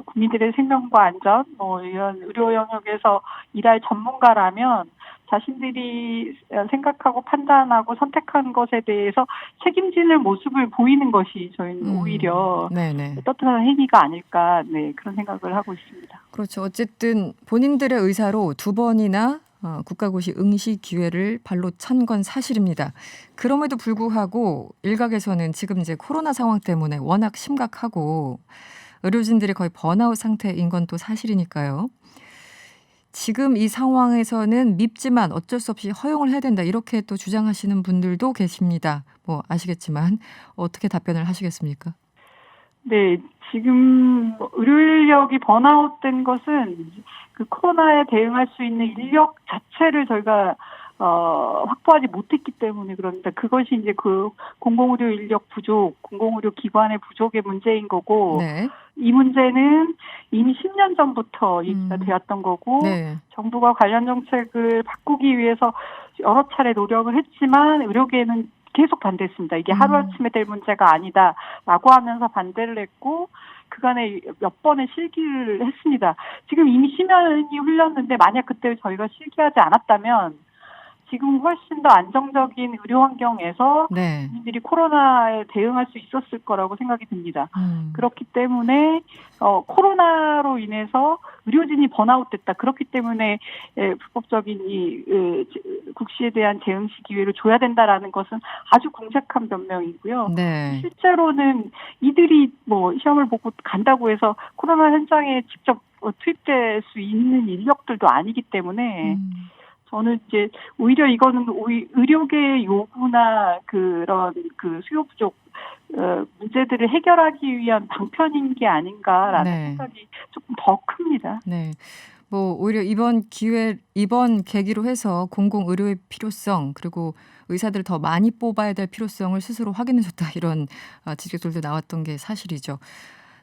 국민들의 생명과 안전 이런 의료 영역에서 일할 전문가라면 자신들이 생각하고 판단하고 선택한 것에 대해서 책임지는 모습을 보이는 것이 저희는 오히려 네네. 떳떳한 행위가 아닐까 그런 생각을 하고 있습니다. 그렇죠. 어쨌든 본인들의 의사로 2번이나 국가고시 응시 기회를 발로 찬 건 사실입니다. 그럼에도 불구하고 일각에서는 지금 이제 코로나 상황 때문에 워낙 심각하고 의료진들이 거의 번아웃 상태인 건 또 사실이니까요. 지금 이 상황에서는 밉지만 어쩔 수 없이 허용을 해야 된다. 이렇게 또 주장하시는 분들도 계십니다. 아시겠지만 어떻게 답변을 하시겠습니까? 네, 지금 의료 인력이 번아웃된 것은 그 코로나에 대응할 수 있는 인력 자체를 저희가 확보하지 못했기 때문에 그럽니다. 그것이 이제 그 공공의료 인력 부족, 공공의료 기관의 부족의 문제인 거고, 네. 이 문제는 이미 10년 전부터 얘기가 되었던 거고, 네. 정부가 관련 정책을 바꾸기 위해서 여러 차례 노력을 했지만 의료계는 계속 반대했습니다. 이게 하루아침에 될 문제가 아니다라고 하면서 반대를 했고, 그간에 몇 번의 실기를 했습니다. 지금 이미 10년이 흘렀는데 만약 그때 저희가 실기하지 않았다면 지금 훨씬 더 안정적인 의료 환경에서 네. 국민들이 코로나에 대응할 수 있었을 거라고 생각이 듭니다. 그렇기 때문에 코로나로 인해서 의료진이 번아웃됐다. 그렇기 때문에 불법적인 이 국시에 대한 재응시 기회를 줘야 된다라는 것은 아주 궁색한 변명이고요. 네. 실제로는 이들이 시험을 보고 간다고 해서 코로나 현장에 직접 투입될 수 있는 인력들도 아니기 때문에 저는 이제 오히려 이거는 의료계의 요구나 그런 그 수요 부족 문제들을 해결하기 위한 방편인 게 아닌가라는 생각이 조금 더 큽니다. 네. 오히려 이번 계기로 해서 공공의료의 필요성 그리고 의사들을 더 많이 뽑아야 될 필요성을 스스로 확인해줬다 이런 지적들도 나왔던 게 사실이죠.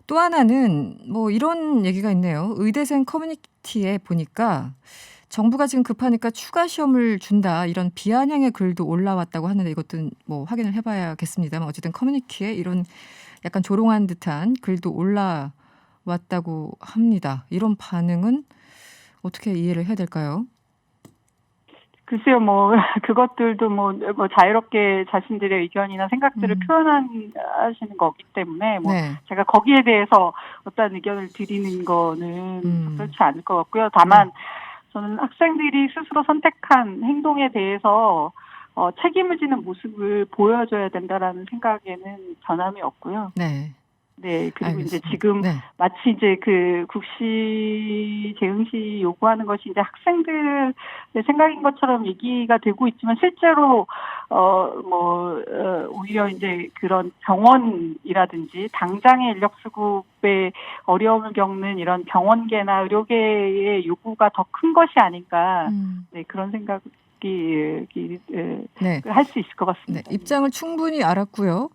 또 하나는 이런 얘기가 있네요. 의대생 커뮤니티에 보니까 정부가 지금 급하니까 추가 시험을 준다 이런 비아냥의 글도 올라왔다고 하는데 이것도 확인을 해봐야겠습니다만 어쨌든 커뮤니티에 이런 약간 조롱한 듯한 글도 올라왔다고 합니다. 이런 반응은 어떻게 이해를 해야 될까요? 글쎄요, 그것들도 자유롭게 자신들의 의견이나 생각들을 표현하시는 거기 때문에 네. 제가 거기에 대해서 어떤 의견을 드리는 거는 그렇지 않을 것 같고요. 다만 저는 학생들이 스스로 선택한 행동에 대해서 책임을 지는 모습을 보여줘야 된다라는 생각에는 변함이 없고요. 네. 네, 그리고 알겠습니다. 이제 지금 네. 마치 이제 그 국시 재응시 요구하는 것이 이제 학생들의 생각인 것처럼 얘기가 되고 있지만 실제로 오히려 이제 그런 병원이라든지 당장의 인력 수급에 어려움을 겪는 이런 병원계나 의료계의 요구가 더 큰 것이 아닌가, 네, 그런 생각이 네. 할 수 있을 것 같습니다. 네, 입장을 충분히 알았고요.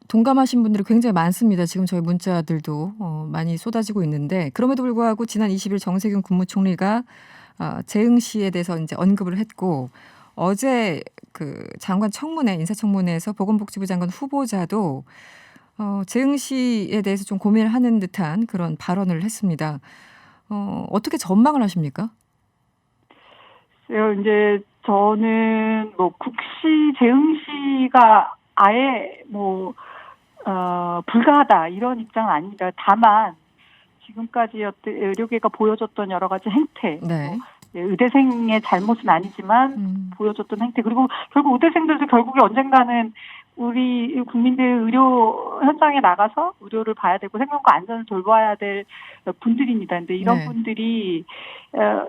동감하신 분들이 굉장히 많습니다. 지금 저희 문자들도 많이 쏟아지고 있는데 그럼에도 불구하고 지난 20일 정세균 국무총리가 재응시에 대해서 이제 언급을 했고 어제 그 장관 청문회 인사청문회에서 보건복지부 장관 후보자도 재응시에 대해서 좀 고민을 하는 듯한 그런 발언을 했습니다. 어떻게 전망을 하십니까? 이제 저는 뭐 국시 재응시가 아예 불가하다 이런 입장은 아닙니다. 다만 지금까지 의료계가 보여줬던 여러 가지 행태, 네. 의대생의 잘못은 아니지만 보여줬던 행태, 그리고 결국 의대생들도 결국에 언젠가는 우리 국민들 의료 현장에 나가서 의료를 봐야 되고 생명과 안전을 돌봐야 될 분들입니다. 근데 이런 네. 분들이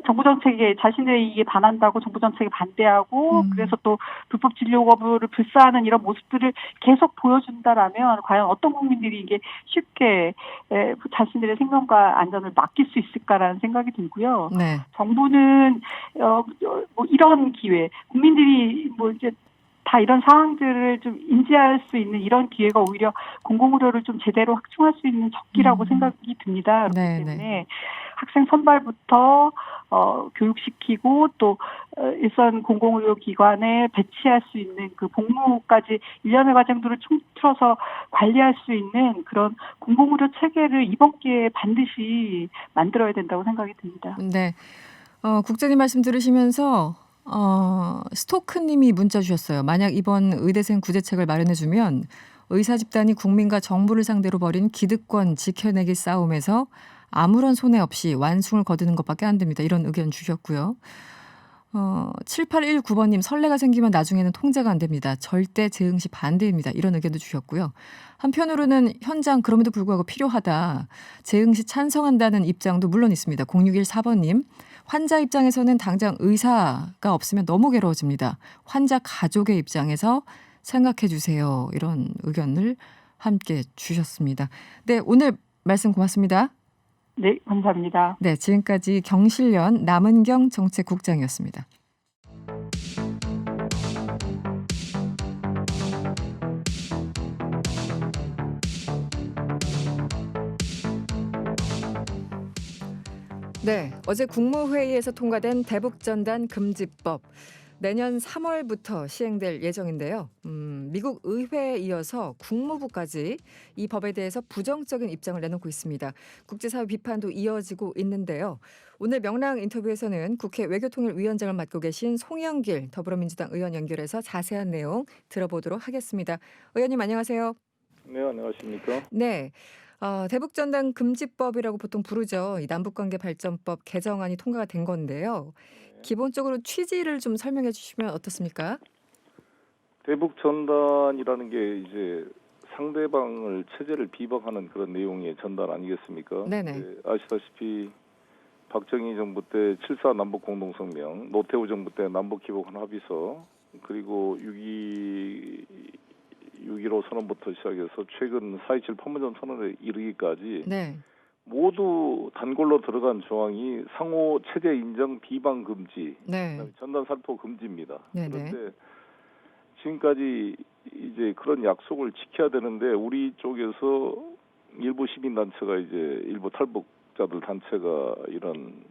정부 정책에 자신들의 이익에 반한다고 정부 정책에 반대하고 그래서 또 불법 진료 거부를 불사하는 이런 모습들을 계속 보여준다라면 과연 어떤 국민들이 이게 쉽게 자신들의 생명과 안전을 맡길 수 있을까라는 생각이 들고요. 네. 정부는 이런 기회, 국민들이 이제 다 이런 상황들을 좀 인지할 수 있는 이런 기회가 오히려 공공의료를 좀 제대로 확충할 수 있는 적기라고 생각이 듭니다. 그렇기 네, 때문에 네. 학생 선발부터 교육시키고 또 일선 공공의료기관에 배치할 수 있는 그 복무까지 일련의 과정들을 통틀어서 관리할 수 있는 그런 공공의료 체계를 이번 기회에 반드시 만들어야 된다고 생각이 듭니다. 네. 국장님 말씀 들으시면서 스토크님이 문자 주셨어요. 만약 이번 의대생 구제책을 마련해주면 의사 집단이 국민과 정부를 상대로 벌인 기득권 지켜내기 싸움에서 아무런 손해 없이 완승을 거두는 것밖에 안 됩니다. 이런 의견 주셨고요. 7819번님 설레가 생기면 나중에는 통제가 안 됩니다. 절대 재응시 반대입니다. 이런 의견도 주셨고요. 한편으로는 현장 그럼에도 불구하고 필요하다. 재응시 찬성한다는 입장도 물론 있습니다. 0614번님 환자 입장에서는 당장 의사가 없으면 너무 괴로워집니다. 환자 가족의 입장에서 생각해 주세요. 이런 의견을 함께 주셨습니다. 네, 오늘 말씀 고맙습니다. 네, 감사합니다. 네, 지금까지 경실련 남은경 정책국장이었습니다. 네, 어제 국무회의에서 통과된 대북전단 금지법. 내년 3월부터 시행될 예정인데요. 미국 의회에 이어서 국무부까지 이 법에 대해서 부정적인 입장을 내놓고 있습니다. 국제사회 비판도 이어지고 있는데요. 오늘 명랑 인터뷰에서는 국회 외교통일위원장을 맡고 계신 송영길 더불어민주당 의원 연결해서 자세한 내용 들어보도록 하겠습니다. 의원님 안녕하세요. 네, 안녕하십니까? 네. 대북전단 금지법이라고 보통 부르죠. 이 남북관계 발전법 개정안이 통과가 된 건데요. 기본적으로 취지를 좀 설명해 주시면 어떻습니까? 대북 전단이라는 게 이제 상대방을 체제를 비방하는 그런 내용의 전단 아니겠습니까? 네네. 아시다시피 박정희 정부 때 7.4 남북 공동성명, 노태우 정부 때 남북 기본 합의서, 그리고 6.15 선언부터 시작해서 최근 4.27 판문점 선언에 이르기까지 네. 모두 단골로 들어간 조항이 상호 체제 인정 비방 금지, 네. 그다음에 전단 살포 금지입니다. 네네. 그런데 지금까지 이제 그런 약속을 지켜야 되는데 우리 쪽에서 일부 시민 단체가 이제 일부 탈북자들 단체가 이런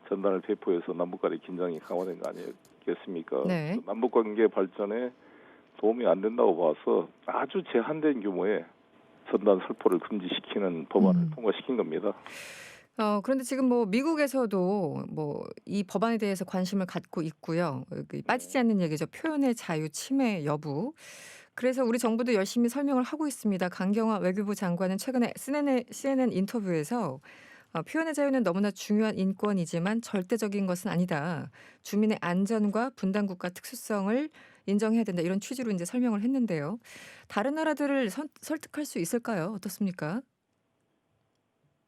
전단을 배포해서 남북 간의 긴장이 강화된 거 아니겠습니까? 네. 남북 관계 발전에 도움이 안 된다고 봐서 아주 제한된 규모의 전단 살포를 금지시키는 법안을 통과시킨 겁니다. 그런데 지금 뭐 미국에서도 뭐 이 법안에 대해서 관심을 갖고 있고요. 빠지지 않는 얘기죠. 표현의 자유 침해 여부. 그래서 우리 정부도 열심히 설명을 하고 있습니다. 강경화 외교부 장관은 최근에 CNN 인터뷰에서 표현의 자유는 너무나 중요한 인권이지만 절대적인 것은 아니다. 주민의 안전과 분단국가 특수성을 인정해야 된다 이런 취지로 이제 설명을 했는데요. 다른 나라들을 설득할 수 있을까요? 어떻습니까?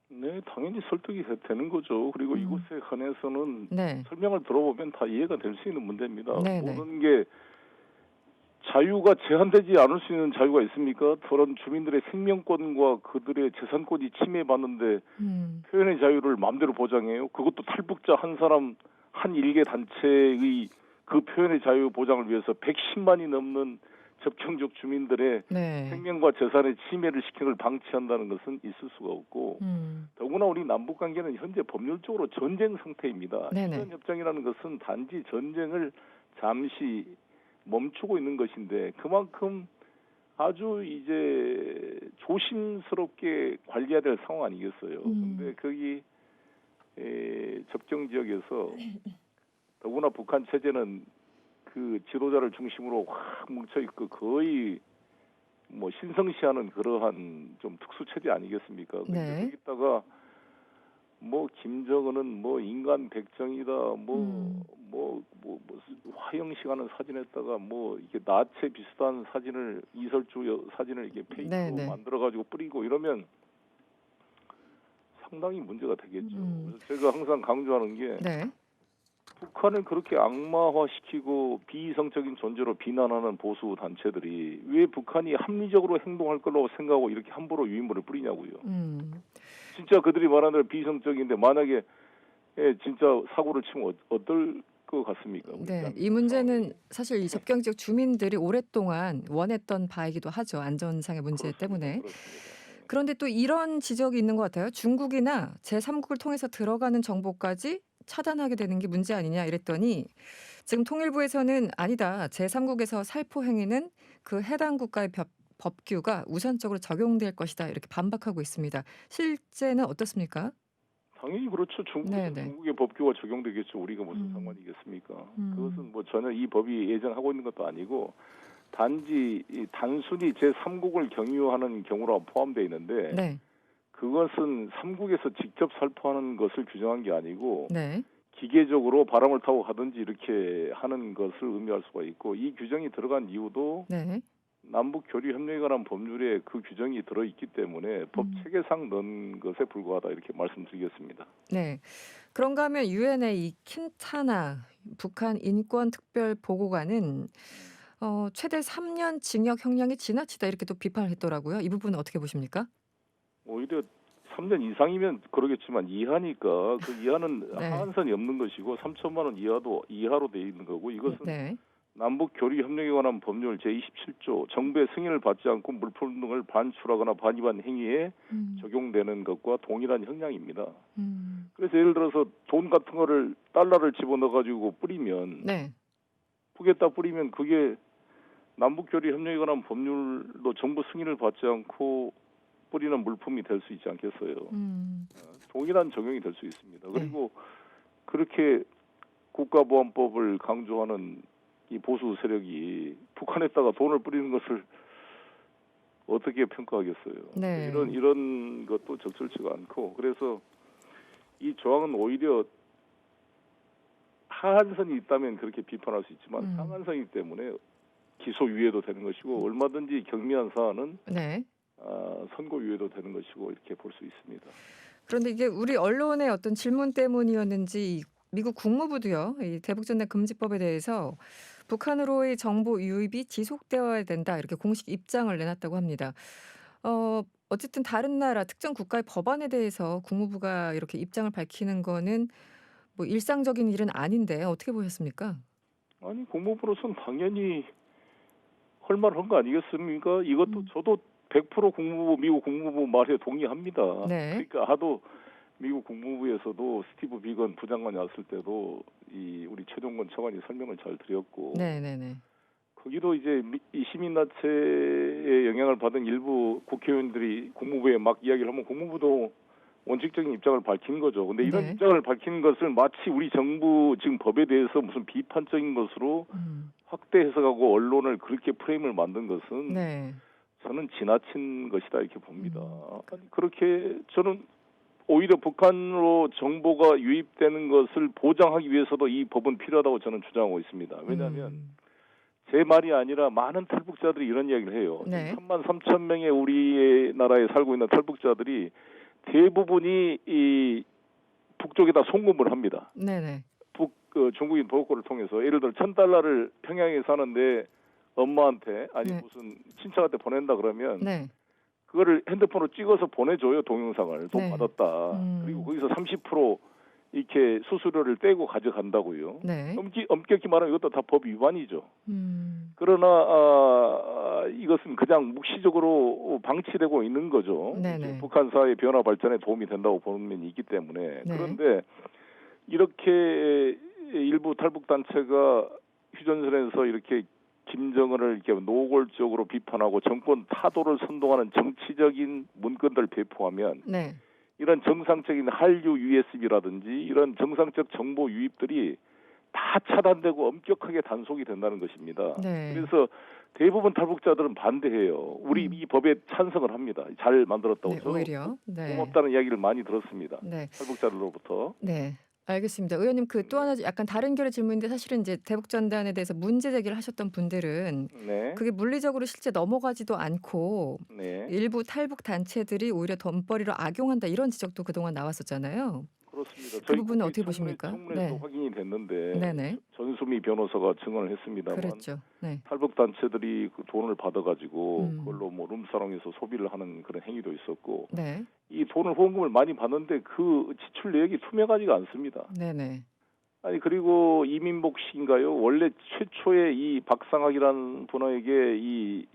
네, 당연히 설득이 되는 거죠. 그리고 이곳에 관해서는 네. 설명을 들어보면 다 이해가 될 수 있는 문제입니다. 네, 모든 게 자유가 제한되지 않을 수 있는 자유가 있습니까? 그런 주민들의 생명권과 그들의 재산권이 침해받는데 표현의 자유를 마음대로 보장해요. 그것도 탈북자 한 사람 한 일개 단체의 그 표현의 자유 보장을 위해서 110만이 넘는 접경적 주민들의 네. 생명과 재산의 침해를 시키는 걸 방치한다는 것은 있을 수가 없고 더구나 우리 남북 관계는 현재 법률적으로 전쟁 상태입니다. 휴전협정이라는 것은 단지 전쟁을 잠시 멈추고 있는 것인데 그만큼 아주 이제 조심스럽게 관리해야 될 상황 아니겠어요. 근데 거기 접경 지역에서 더구나 북한 체제는 그 지도자를 중심으로 확 뭉쳐 있고 거의 뭐 신성시하는 그러한 좀 특수 체제 아니겠습니까? 근데 거기다가 뭐 김정은은 뭐 인간 백정이다 뭐 화형식하는 사진에다가 뭐 이게 나체 비슷한 사진을 이설주 사진을 이렇게 페이크로 만들어 가지고 뿌리고 이러면 상당히 문제가 되겠죠. 그래서 제가 항상 강조하는 게 북한을 그렇게 악마화시키고 비이성적인 존재로 비난하는 보수 단체들이 왜 북한이 합리적으로 행동할 거라고 생각하고 이렇게 함부로 유인물을 뿌리냐고요. 진짜 그들이 말하는 대로 비이성적인데 만약에 진짜 사고를 치면 어떨 것 같습니까? 네, 이 문제는 사실 이 접경 지역 주민들이 오랫동안 원했던 바이기도 하죠. 안전상의 문제 때문에. 그런데 또 이런 지적이 있는 것 같아요. 중국이나 제3국을 통해서 들어가는 정보까지 차단하게 되는 게 문제 아니냐 이랬더니 지금 통일부에서는 아니다. 제3국에서 살포 행위는 그 해당 국가의 법규가 우선적으로 적용될 것이다. 이렇게 반박하고 있습니다. 실제는 어떻습니까? 당연히 그렇죠. 중국의 법규가 적용되겠죠. 우리가 무슨 상관이겠습니까? 그것은 뭐 전혀 이 법이 예정하고 있는 것도 아니고 단지 단순히 제3국을 경유하는 경우로 포함되어 있는데 그것은 3국에서 직접 살포하는 것을 규정한 게 아니고 기계적으로 바람을 타고 가든지 이렇게 하는 것을 의미할 수가 있고 이 규정이 들어간 이유도 남북 교류 협력에 관한 법률에 그 규정이 들어있기 때문에 법 체계상 넣은 것에 불과하다 이렇게 말씀드리겠습니다. 네. 그런가 하면 유엔의 이 킨타나 북한 인권특별보고관은 최대 3년 징역 형량이 지나치다 이렇게 또 비판을 했더라고요. 이 부분은 어떻게 보십니까? 오히려 3년 이상이면 그러겠지만 이하니까 그 이하는 하한선이 없는 것이고 3천만 원 이하로 돼 있는 거고 이것은 남북 교류 협력에 관한 법률 제27조 정부의 승인을 받지 않고 물품 등을 반출하거나 반입한 행위에 적용되는 것과 동일한 형량입니다. 그래서 예를 들어서 돈 같은 거를 달러를 집어넣어 가지고 뿌리면 북에다 뿌리면 그게 남북 교류 협력에 관한 법률로 정부 승인을 받지 않고 뿌리는 물품이 될 수 있지 않겠어요. 동일한 적용이 될 수 있습니다. 그리고 그렇게 국가보안법을 강조하는 이 보수 세력이 북한에다가 돈을 뿌리는 것을 어떻게 평가하겠어요? 이런 것도 적절치가 않고 그래서 이 조항은 오히려 하한선이 있다면 그렇게 비판할 수 있지만 상한선이기 때문에 기소유예도 되는 것이고 얼마든지 경미한 사안은 선고유예도 되는 것이고 이렇게 볼 수 있습니다. 그런데 이게 우리 언론의 어떤 질문 때문이었는지 미국 국무부도요. 이 대북전단 금지법에 대해서 북한으로의 정보 유입이 지속되어야 된다 이렇게 공식 입장을 내놨다고 합니다. 어쨌든 다른 나라 특정 국가의 법안에 대해서 국무부가 이렇게 입장을 밝히는 거는 뭐 일상적인 일은 아닌데 어떻게 보셨습니까? 아니 국무부로서는 당연히 할 말 한 거 아니겠습니까? 이것도 저도 100% 미국 국무부 말에 동의합니다. 그러니까 하도 미국 국무부에서도 스티브 비건 부장관이 왔을 때도 우리 최종건 차관이 설명을 잘 드렸고 거기도 이제 이 시민단체의 영향을 받은 일부 국회의원들이 국무부에 막 이야기를 하면 국무부도 원칙적인 입장을 밝힌 거죠. 근데 이런 입장을 밝힌 것을 마치 우리 정부 지금 법에 대해서 무슨 비판적인 것으로 확대 해석하고 언론을 그렇게 프레임을 만든 것은 저는 지나친 것이다 이렇게 봅니다. 아니, 그렇게 저는 오히려 북한으로 정보가 유입되는 것을 보장하기 위해서도 이 법은 필요하다고 저는 주장하고 있습니다. 왜냐하면 제 말이 아니라 많은 탈북자들이 이런 이야기를 해요. 네. 3만 3천 명의 우리나라에 살고 있는 탈북자들이 대부분이 이 북쪽에다 송금을 합니다. 네네. 중국인 보호권을 통해서 예를 들어 $1,000를 평양에 사는데 엄마한테 아니 네. 무슨 친척한테 보낸다 그러면 네. 그거를 핸드폰으로 찍어서 보내줘요. 동영상을 돈 네. 받았다. 그리고 거기서 30% 이렇게 수수료를 떼고 가져간다고요. 네. 엄격히 말하면 이것도 다 법 위반이죠. 그러나 이것은 그냥 묵시적으로 방치되고 있는 거죠. 네네. 북한 사회 변화 발전에 도움이 된다고 보는 면이 있기 때문에. 네. 그런데 이렇게 일부 탈북 단체가 휴전선에서 이렇게 김정은을 이렇게 노골적으로 비판하고 정권 타도를 선동하는 정치적인 문건들을 배포하면 네. 이런 정상적인 한류 USB라든지 이런 정상적 정보 유입들이 다 차단되고 엄격하게 단속이 된다는 것입니다. 네. 그래서 대부분 탈북자들은 반대해요. 우리 이 법에 찬성을 합니다. 잘 만들었다고. 네, 저는 오히려. 네. 고맙다는 이야기를 많이 들었습니다. 네. 탈북자들로부터. 네. 알겠습니다. 의원님 그 또 하나 약간 다른 결의 질문인데 사실은 이제 대북 전단에 대해서 문제 제기를 하셨던 분들은 네. 그게 물리적으로 실제 넘어가지도 않고 네. 일부 탈북 단체들이 오히려 덤벌이로 악용한다 이런 지적도 그동안 나왔었잖아요. 그렇습니다. 그 부분은 어떻게 보십니까? 청문회에서 네. 확인이 됐는데 네네. 전수미 변호사가 증언을 했습니다만 그랬죠. 네. 탈북 단체들이 그 돈을 받아가지고 그걸로 뭐 룸사롱에서 소비를 하는 그런 행위도 있었고 네. 이 돈을 후원금을 많이 받는데 그 지출 내역이 투명하지가 않습니다. 네네. 아니 그리고 이민복 씨인가요? 원래 최초의 이 박상학이라는 분에게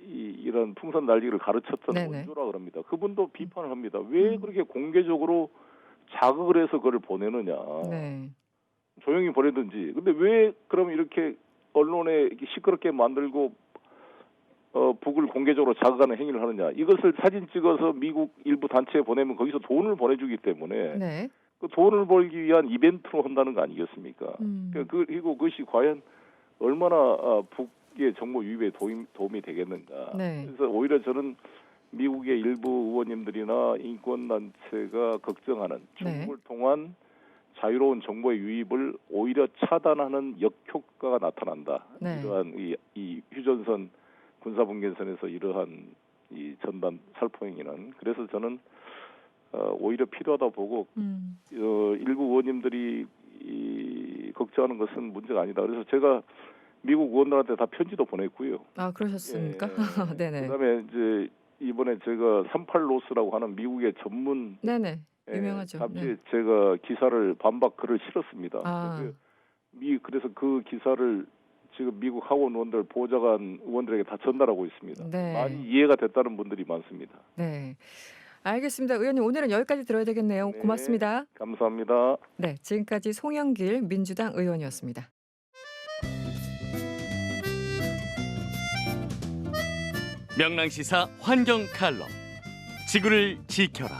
이런 풍선 날리기를 가르쳤던 네네. 원조라 그럽니다. 그분도 비판을 합니다. 왜 그렇게 공개적으로 자극을 해서 그걸 보내느냐. 네. 조용히 보내든지. 근데 왜 그럼 이렇게 언론에 이렇게 시끄럽게 만들고 북을 공개적으로 자극하는 행위를 하느냐. 이것을 사진 찍어서 미국 일부 단체에 보내면 거기서 돈을 보내주기 때문에 네. 그 돈을 벌기 위한 이벤트로 한다는 거 아니겠습니까? 그리고 그것이 과연 얼마나 북의 정보 유입에 도움이 되겠는가. 네. 그래서 오히려 저는 미국의 일부 의원님들이나 인권단체가 걱정하는 중국을 통한 자유로운 정보의 유입을 오히려 차단하는 역효과가 나타난다. 네. 이러한 이 휴전선 군사분계선에서 이러한 이 전단 살포행위는 그래서 저는 오히려 필요하다 보고 일부 의원님들이 걱정하는 것은 문제가 아니다. 그래서 제가 미국 의원들한테 다 편지도 보냈고요. 아 그러셨습니까? 예. 네네. 그다음에 이제 이번에 제가 38로스라고 하는 미국의 전문 네네. 유명하죠. 잡지에 네. 제가 기사를 반박 글을 실었습니다. 아. 그래서 그 기사를 지금 미국 하원 의원들 보좌관 의원들에게 다 전달하고 있습니다. 네. 많이 이해가 됐다는 분들이 많습니다. 네. 알겠습니다. 의원님 오늘은 여기까지 들어야 되겠네요. 네. 고맙습니다. 감사합니다. 네, 지금까지 송영길 민주당 의원이었습니다. 명랑시사 환경 칼럼 지구를 지켜라.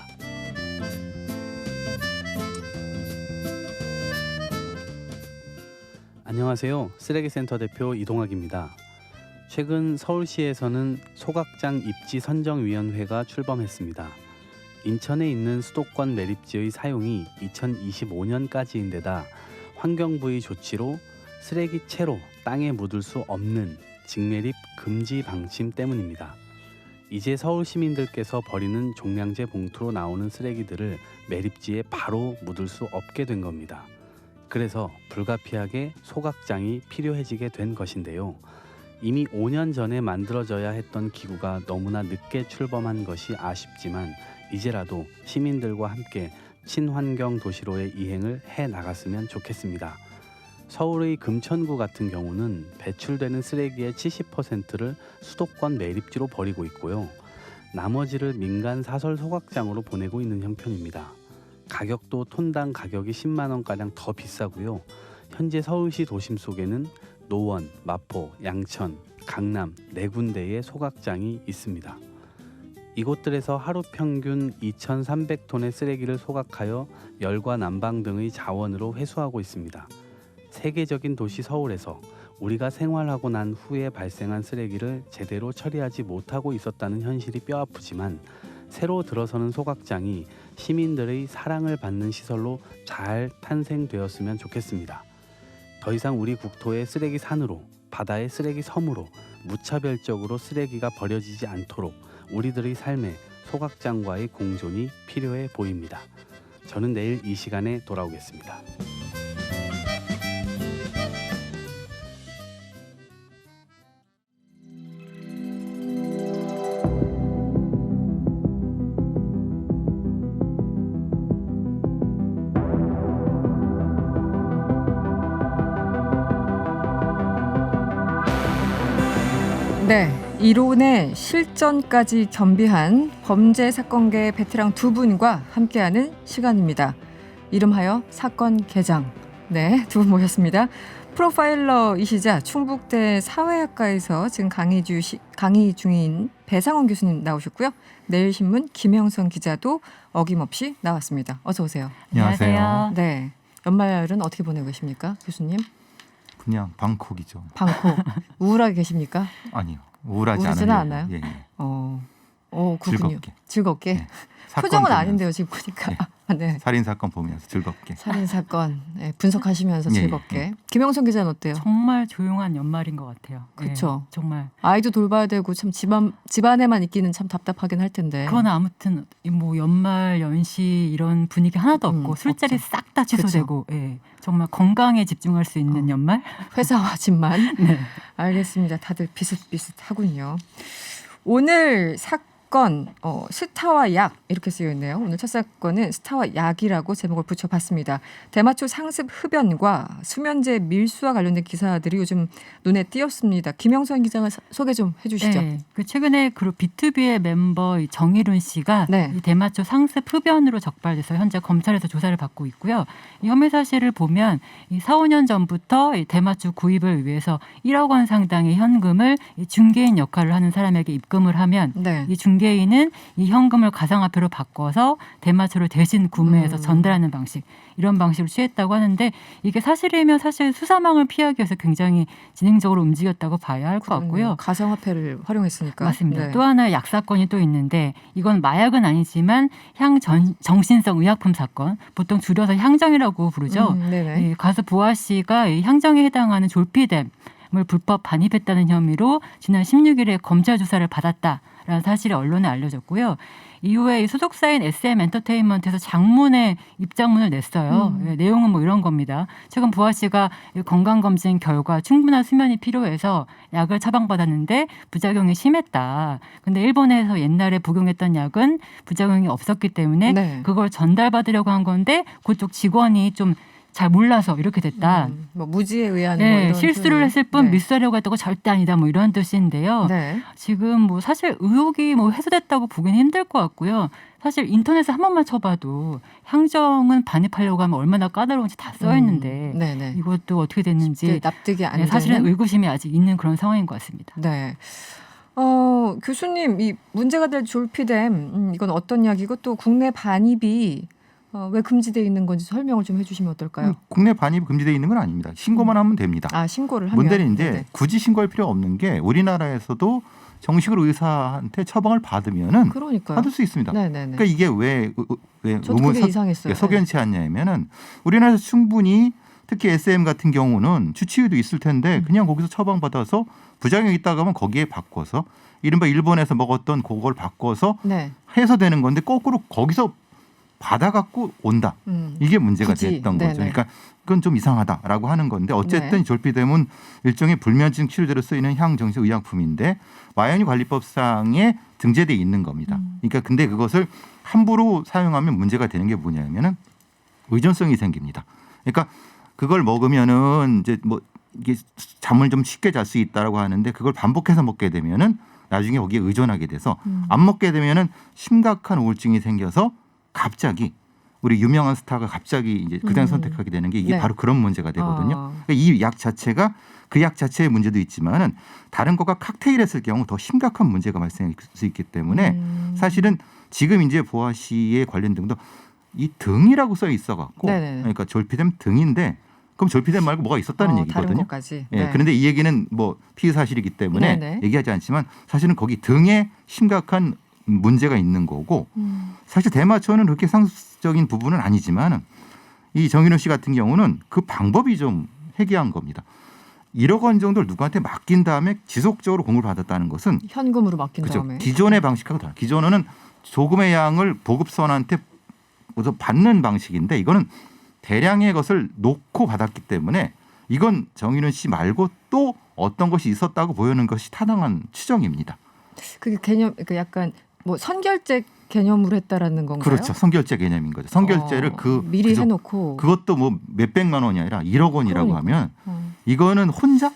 안녕하세요. 쓰레기센터 대표 이동학입니다. 최근 서울시에서는 소각장 입지 선정위원회가 출범했습니다. 인천에 있는 수도권 매립지의 사용이 2025년까지인데다 환경부의 조치로 쓰레기 채로 땅에 묻을 수 없는 직매립 금지 방침 때문입니다. 이제 서울 시민들께서 버리는 종량제 봉투로 나오는 쓰레기들을 매립지에 바로 묻을 수 없게 된 겁니다. 그래서 불가피하게 소각장이 필요해지게 된 것인데요. 이미 5년 전에 만들어져야 했던 기구가 너무나 늦게 출범한 것이 아쉽지만 이제라도 시민들과 함께 친환경 도시로의 이행을 해 나갔으면 좋겠습니다. 서울의 금천구 같은 경우는 배출되는 쓰레기의 70%를 수도권 매립지로 버리고 있고요. 나머지를 민간 사설 소각장으로 보내고 있는 형편입니다. 가격도 톤당 가격이 10만 원가량 더 비싸고요. 현재 서울시 도심 속에는 노원, 마포, 양천, 강남 4군데의 소각장이 있습니다. 이곳들에서 하루 평균 2,300톤의 쓰레기를 소각하여 열과 난방 등의 자원으로 회수하고 있습니다. 세계적인 도시 서울에서 우리가 생활하고 난 후에 발생한 쓰레기를 제대로 처리하지 못하고 있었다는 현실이 뼈아프지만 새로 들어서는 소각장이 시민들의 사랑을 받는 시설로 잘 탄생되었으면 좋겠습니다. 더 이상 우리 국토의 쓰레기 산으로 바다의 쓰레기 섬으로 무차별적으로 쓰레기가 버려지지 않도록 우리들의 삶에 소각장과의 공존이 필요해 보입니다. 저는 내일 이 시간에 돌아오겠습니다. 네, 이론의 실전까지 겸비한 범죄 사건계 베테랑 두 분과 함께하는 시간입니다. 이름하여 사건 개장. 네, 두 분 모셨습니다. 프로파일러이시자 충북대 사회학과에서 지금 강의 중인 배상원 교수님 나오셨고요. 내일신문 김영선 기자도 어김없이 나왔습니다. 어서 오세요. 안녕하세요. 네, 연말은 어떻게 보내고 계십니까, 교수님? 그냥 방콕이죠. 방콕. 우울하게 계십니까? 아니요. 우울하지 않아요. 예, 예. 그렇군요. 즐겁게. 네. 표정은 보면서. 아닌데요, 지금 보니까. 네. 살인 사건 보면서 즐겁게. 살인 사건 분석하시면서 예, 즐겁게. 예. 김영선 기자는 어때요? 정말 조용한 연말인 것 같아요. 그렇죠. 예, 정말 아이도 돌봐야 되고 참 집안에만 있기는 참 답답하긴 할 텐데. 그러나 아무튼 뭐 연말 연시 이런 분위기 하나도 없고 술자리 싹 다 취소되고 예, 정말 건강에 집중할 수 있는 연말. 회사와 집만. 네. 알겠습니다. 다들 비슷비슷하군요. 오늘 사건 스타와 약 이렇게 쓰여 있네요. 오늘 첫 사건은 스타와 약이라고 제목을 붙여봤습니다. 대마초 상습 흡연과 수면제 밀수와 관련된 기사들이 요즘 눈에 띄었습니다. 김영선 기자가 소개 좀 해주시죠. 네, 그 최근에 그룹 B2B의 멤버 정일훈 씨가 이 대마초 상습 흡연으로 적발돼서 현재 검찰에서 조사를 받고 있고요. 이 혐의 사실을 보면 이 4, 5년 전부터 이 대마초 구입을 위해서 1억 원 상당의 현금을 이 중개인 역할을 하는 사람에게 입금을 하면 이 중개인은 이 현금을 가상화폐로 바꿔서 대마초를 대신 구매해서 전달하는 방식, 이런 방식을 취했다고 하는데 이게 사실이면 사실 수사망을 피하기 위해서 굉장히 지능적으로 움직였다고 봐야 할 것 같고요. 가상화폐를 활용했으니까. 맞습니다. 또 하나의 약 사건이 또 있는데 이건 마약은 아니지만 정신성 의약품 사건, 보통 줄여서 향정이라고 부르죠. 이 가수 보아 씨가 이 향정에 해당하는 졸피뎀을 불법 반입했다는 혐의로 지난 16일에 검찰 조사를 받았다라는 사실이 언론에 알려졌고요. 이후에 소속사인 SM엔터테인먼트에서 장문의 입장문을 냈어요. 내용은 뭐 이런 겁니다. 최근 보아 씨가 건강검진 결과 충분한 수면이 필요해서 약을 처방받았는데 부작용이 심했다. 근데 일본에서 옛날에 복용했던 약은 부작용이 없었기 때문에 그걸 전달받으려고 한 건데 그쪽 직원이 좀 잘 몰라서 이렇게 됐다. 뭐 무지에 의한 뭐 네, 이런 실수를 했을 뿐 미수하려고 했다고 절대 아니다. 뭐 이런 뜻인데요. 지금 뭐 사실 의혹이 뭐 해소됐다고 보기는 힘들 것 같고요. 사실 인터넷에 한 번만 쳐봐도 향정은 반입하려고 하면 얼마나 까다로운지 다 써 있는데 이것도 어떻게 됐는지 납득이 안 되는. 사실은 의구심이 아직 있는 그런 상황인 것 같습니다. 네. 교수님, 이 문제가 될 졸피뎀 이건 어떤 약이고 또 국내 반입이 왜 금지되어 있는 건지 설명을 좀 해주시면 어떨까요? 국내 반입 금지되어 있는 건 아닙니다. 신고만 하면 됩니다. 아, 신고를 하면. 문제는 이제 굳이 신고할 필요 없는 게 우리나라에서도 정식으로 의사한테 처방을 받으면은 받을 수 있습니다. 그러니까 이게 왜 저도 그게 이상했어요. 석연치 않냐면은 우리나라에서 충분히 특히 SM 같은 경우는 주치의도 있을 텐데 그냥 거기서 처방받아서 부작용이 있다고 하면 거기에 바꿔서 이른바 일본에서 먹었던 그걸 바꿔서 해서 되는 건데 거꾸로 거기서 받아갖고 온다. 이게 문제가 됐던 거죠. 그러니까 그건 좀 이상하다라고 하는 건데 어쨌든 졸피뎀은 일종의 불면증 치료제로 쓰이는 향정신 의약품인데 마약류관리법상에 등재돼 있는 겁니다. 그러니까 근데 그것을 함부로 사용하면 문제가 되는 게 뭐냐면은 의존성이 생깁니다. 그러니까 그걸 먹으면은 이제 뭐 이게 잠을 좀 쉽게 잘 수 있다라고 하는데 그걸 반복해서 먹게 되면은 나중에 거기에 의존하게 돼서 안 먹게 되면은 심각한 우울증이 생겨서 갑자기 우리 유명한 스타가 갑자기 이제 그냥 선택하게 되는 게 이게 바로 그런 문제가 되거든요. 그러니까 이 약 자체가 그 약 자체의 문제도 있지만은 다른 것과 칵테일했을 경우 더 심각한 문제가 발생할 수 있기 때문에 사실은 지금 이제 보아 씨의 관련 등도 이 등이라고 써 있어갖고 그러니까 졸피뎀 등인데 그럼 졸피뎀 말고 뭐가 있었다는 얘기거든요. 다른 것까지. 그런데 이 얘기는 뭐 피의 사실이기 때문에 얘기하지 않지만 사실은 거기 등에 심각한 문제가 있는 거고 사실 대마초는 그렇게 상습적인 부분은 아니지만 이 정인호 씨 같은 경우는 그 방법이 좀 해괴한 겁니다. 1억 원 정도를 누구한테 맡긴 다음에 지속적으로 공급을 받았다는 것은 현금으로 맡긴 그렇죠. 다음에 기존의 방식하고 달라요. 기존은 조금의 양을 보급선한테 받는 방식인데 이거는 대량의 것을 놓고 받았기 때문에 이건 정인훈 씨 말고 또 어떤 것이 있었다고 보이는 것이 타당한 추정입니다. 그게 개념 그 약간 뭐 선결제 개념으로 했다라는 건가요? 그렇죠. 선결제 개념인 거죠. 선결제를 미리 해놓고 그것도 뭐 몇백만 원이 아니라 1억 원이라고 하면 이거는 혼자